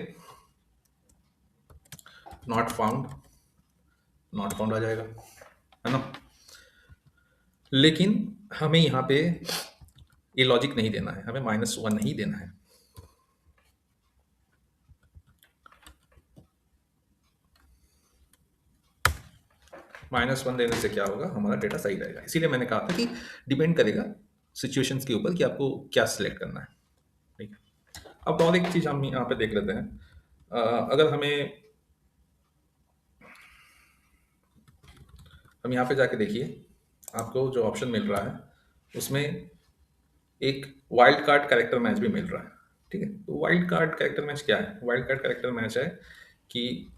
Speaker 1: नॉट फाउंड, नॉट फाउंड आ जाएगा, है ना। लेकिन हमें यहाँ पे ये लॉजिक नहीं देना है, हमें -1 ही देना है। -1 देने से क्या होगा, हमारा डेटा सही रहेगा। इसीलिए मैंने कहा था कि डिपेंड करेगा सिचुएशंस के ऊपर कि आपको क्या सिलेक्ट करना है। ठीक है, अब और एक चीज़ हम यहाँ पे देख लेते हैं। अगर हम यहाँ पे जाके देखिए, आपको जो ऑप्शन मिल रहा है उसमें एक वाइल्ड कार्ड कैरेक्टर मैच भी मिल रहा है। ठीक है, तो वाइल्ड कार्ड कैरेक्टर मैच क्या है? वाइल्ड कार्ड कैरेक्टर मैच है कि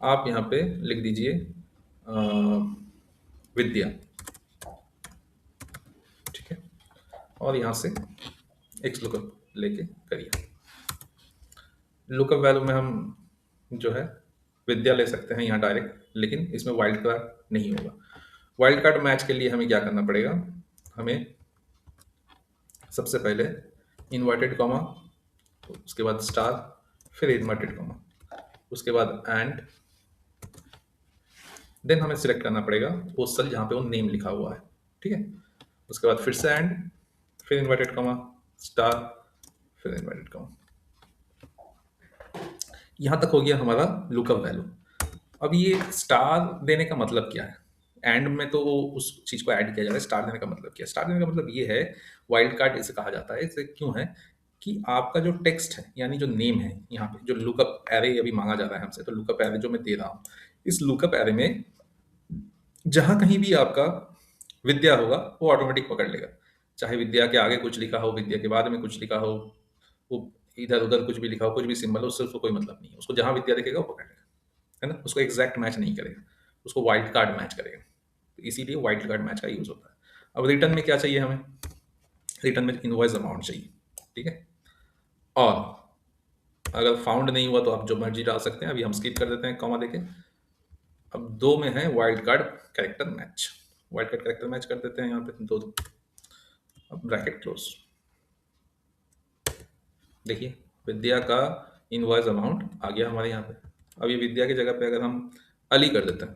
Speaker 1: आप यहाँ पे लिख दीजिए विद्या। ठीक है, और यहाँ से एक्स लुकअप लेके करिए। लुकअप वैल्यू में हम जो है विद्या ले सकते हैं यहाँ डायरेक्ट, लेकिन इसमें वाइल्ड कार्ड नहीं होगा। वाइल्ड कार्ड मैच के लिए हमें क्या करना पड़ेगा? हमें सबसे पहले इन्वर्टेड कॉमा, उसके बाद स्टार, फिर इन्वर्टेड कॉमा, उसके बाद एंड, देन हमें सिलेक्ट करना पड़ेगा वो सेल जहाँ पे वो नेम लिखा हुआ है। ठीक है, उसके बाद फिर से एंड, फिर इन्वर्टेड कॉमा, स्टार, फिर इन्वर्टेड कॉमा। यहाँ तक हो गया हमारा लुकअप वैल्यू। अब ये स्टार देने का मतलब क्या है? एंड में तो उस चीज़ को ऐड किया जा रहा है। स्टार देने का मतलब क्या है? स्टार देने का मतलब ये है, वाइल्ड कार्ड इसे कहा जाता है। इसे क्यों है कि आपका जो टेक्स्ट है, यानी जो नेम है, यहाँ पे जो लुकअप एरे अभी मांगा जा रहा है हमसे, तो लुकअप एरे जो मैं दे रहा हूँ, इस लुकअप एरे में जहाँ कहीं भी आपका विद्या होगा वो ऑटोमेटिक पकड़ लेगा। चाहे विद्या के आगे कुछ लिखा हो, विद्या के बाद में कुछ लिखा हो, वो इधर-उधर कुछ भी लिखा हो, कुछ भी सिंबल हो, उससे उसको कोई मतलब नहीं है। उसको जहाँ विद्या दिखेगा वो पकड़ लेगा, है ना? उसको एग्ज़ैक्ट मैच नहीं करेगा, उसको वाइल्ड कार्ड मैच करेगा। तो इसीलिए वाइल्ड कार्ड मैच का यूज़ होता है। अब रिटर्न में क्या चाहिए हमें? रिटर्न में इनवॉइस अमाउंट चाहिए। ठीक है? और अगर फाउंड नहीं हुआ तो आप जो मर्ज़ी डाल सकते हैं। अभी हम स्किप कर देते हैं कॉमा देके। अब 2 में है wild card character match. Wild card character match कर देते हैं यहाँ पे दो। अब ब्रैकेट क्लोज। देखिए विद्या का इनवॉइस अमाउंट आ गया हमारे यहाँ पे। अब ये विद्या की जगह पे अगर हम अली कर देते हैं,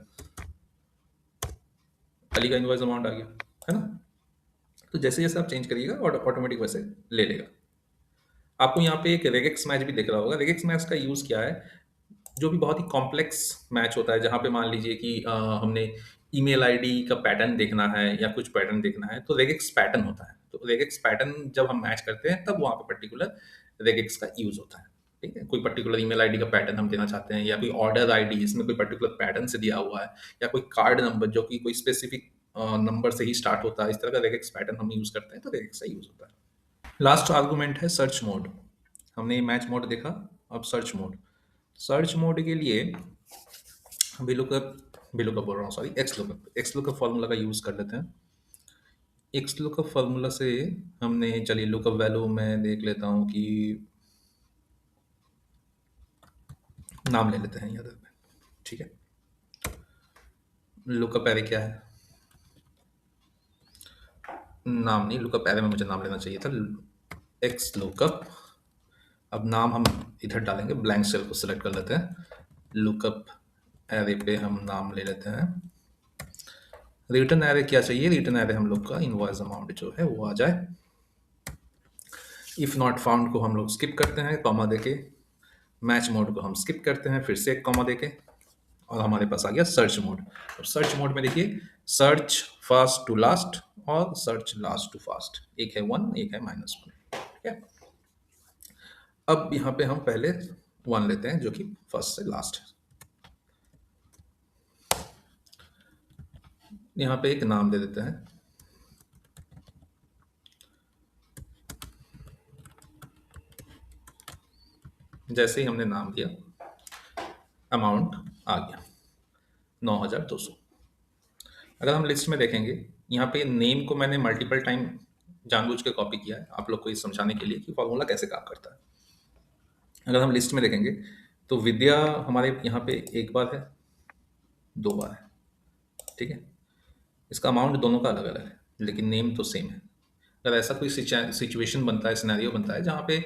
Speaker 1: अली का इनवॉइस अमाउंट आ गया, है ना। तो जैसे जैसे आप चेंज करिएगा और ऑटोमेटिक वैसे ले लेगा। आपको यहाँ पे एक रेगेक्स मैच भी दिख रहा होगा। रेगेक्स मैच का यूज़ क्या है, जो भी बहुत ही कॉम्प्लेक्स मैच होता है, जहाँ पे मान लीजिए कि हमने ईमेल आईडी का पैटर्न देखना है या कुछ पैटर्न देखना है, तो रेगेक्स पैटर्न होता है। तो रेगेक्स पैटर्न जब हम मैच करते हैं तब वहाँ पे पर्टिकुलर रेगेक्स का यूज़ होता है। ठीक है, कोई पर्टिकुलर ईमेल आईडी का पैटर्न हम देना चाहते हैं, या कोई ऑर्डर आईडी इसमें कोई पर्टिकुलर पैटर्न से दिया हुआ है, या कोई कार्ड नंबर जो कि कोई स्पेसिफिक नंबर से ही स्टार्ट होता है, इस तरह का रेगेक्स पैटर्न हम यूज़ करते हैं, तो रेगेक्स का यूज़ होता है। लास्ट आर्गुमेंट है सर्च मोड। हमने मैच मोड देखा, अब सर्च मोड। सर्च मोड के लिए वीलुकअप बोल रहा हूँ, सॉरी, एक्स लुकअप फॉर्मूला का यूज़ कर लेते हैं। एक्स लुकअप फॉर्मूला से हमने, चलिए लुकअप वैल्यू मैं देख लेता हूँ कि नाम ले लेते हैं यहाँ पे। ठीक है, लुकअप एरे क्या है, नाम नहीं, लुकअप एरे में मुझे नाम लेना चाहिए था, एक्स लुकअप। अब नाम हम इधर डालेंगे, ब्लैंक सेल को सिलेक्ट कर लेते हैं। लुकअप एरे पे हम नाम ले लेते हैं, रिटर्न एरे क्या चाहिए, रिटर्न एरे हम लोग का इनवॉइस अमाउंट जो है वो आ जाए। इफ नॉट फाउंड को हम लोग स्किप करते हैं कॉमा देके, मैच मोड को हम स्किप करते हैं फिर से एक कॉमा देके, और हमारे पास आ गया सर्च मोड। अब सर्च मोड में देखिए, सर्च फास्ट टू लास्ट और सर्च लास्ट टू फास्ट, एक है 1 एक है -1। ठीक है, अब यहाँ पे हम पहले 1 लेते हैं जो कि फर्स्ट से लास्ट है। यहाँ पे एक नाम दे देते हैं, जैसे ही हमने नाम दिया अमाउंट आ गया 9200। अगर हम लिस्ट में देखेंगे, यहाँ पे नेम को मैंने मल्टीपल टाइम जानबूझ के कॉपी किया है आप लोग को ये समझाने के लिए कि फॉर्मूला कैसे काम करता है। अगर हम लिस्ट में देखेंगे तो विद्या हमारे यहाँ पे एक बार है, 2 बार है। ठीक है, इसका अमाउंट दोनों का अलग अलग है लेकिन नेम तो सेम है। अगर ऐसा कोई सिचुएशन बनता है, सिनेरियो बनता है जहाँ पे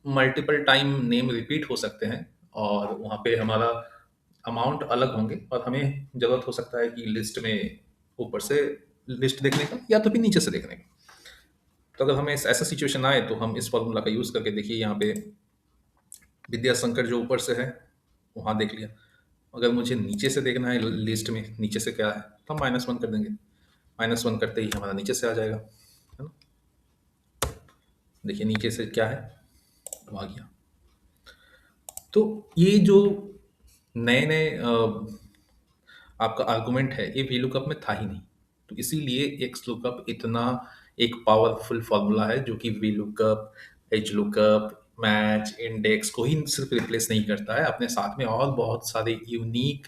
Speaker 1: मल्टीपल टाइम नेम रिपीट हो सकते हैं और वहाँ पे हमारा अमाउंट अलग होंगे, और हमें ज़रूरत हो सकता है कि लिस्ट में ऊपर से लिस्ट देखने का या तो फिर नीचे से देखने का। तो अगर हमें ऐसा सिचुएशन आए तो हम इस फॉर्मूला का यूज़ करके, देखिए यहाँ पे विद्याशंकर जो ऊपर से है वहाँ देख लिया। अगर मुझे नीचे से देखना है लिस्ट में नीचे से क्या है तो हम -1 कर देंगे, -1 करते ही हमारा नीचे से आ जाएगा, है ना। देखिए नीचे से क्या है, तो आ गया। तो ये जो नए नए आपका आर्गुमेंट है ये वी लुकअप में था ही नहीं, तो इसीलिए एक्स लुकअप इतना एक पावरफुल फॉर्मूला है जो कि V lookup, H lookup, match, index को ही सिर्फ रिप्लेस नहीं करता है, अपने साथ में और बहुत सारे यूनिक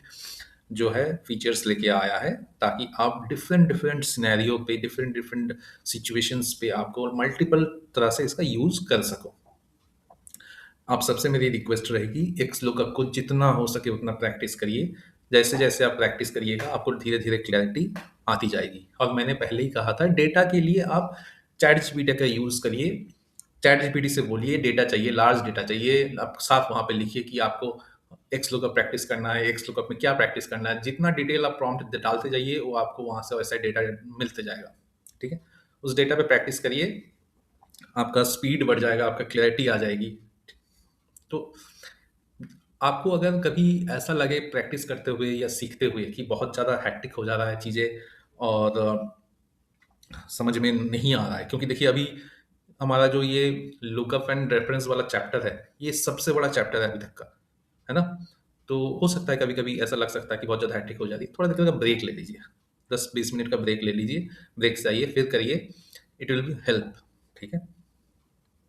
Speaker 1: जो है फीचर्स लेके आया है, ताकि आप डिफरेंट डिफरेंट सिनेरियो पे, डिफरेंट डिफरेंट सिचुएशंस पे आपको मल्टीपल तरह से इसका यूज कर सको। आप सबसे मेरी रिक्वेस्ट रहेगी, एक्स लुकअप को जितना हो सके उतना प्रैक्टिस करिए। जैसे जैसे आप प्रैक्टिस करिएगा आपको धीरे धीरे क्लैरिटी आती जाएगी। और मैंने पहले ही कहा था, डेटा के लिए आप चैट जीपीटी का यूज़ करिए। चैट जीपीटी से बोलिए डेटा चाहिए, लार्ज डेटा चाहिए, आप साफ वहाँ पे लिखिए कि आपको एक्स लुकअप प्रैक्टिस करना है, एक्स लुकअप में क्या प्रैक्टिस करना है। जितना डिटेल आप प्रॉम्प्ट डालते जाइए वो आपको वहाँ से वैसा डेटा मिलते जाएगा। ठीक है, उस डेटा पे प्रैक्टिस करिए, आपका स्पीड बढ़ जाएगा, आपका क्लैरिटी आ जाएगी। तो आपको अगर कभी ऐसा लगे प्रैक्टिस करते हुए या सीखते हुए कि बहुत ज़्यादा हैक्टिक हो जा रहा है चीज़ें और समझ में नहीं आ रहा है, क्योंकि देखिए अभी हमारा जो ये लुकअप एंड रेफरेंस वाला चैप्टर है ये सबसे बड़ा चैप्टर है अभी तक का, है ना। तो हो सकता है कभी कभी ऐसा लग सकता है कि बहुत ज़्यादा हैक्टिक हो जा रही है, थोड़ा देर का ब्रेक ले लीजिए, 10-20 मिनट का ब्रेक ले लीजिए, ब्रेक से आइए फिर करिए, इट विल बी हेल्प। ठीक है।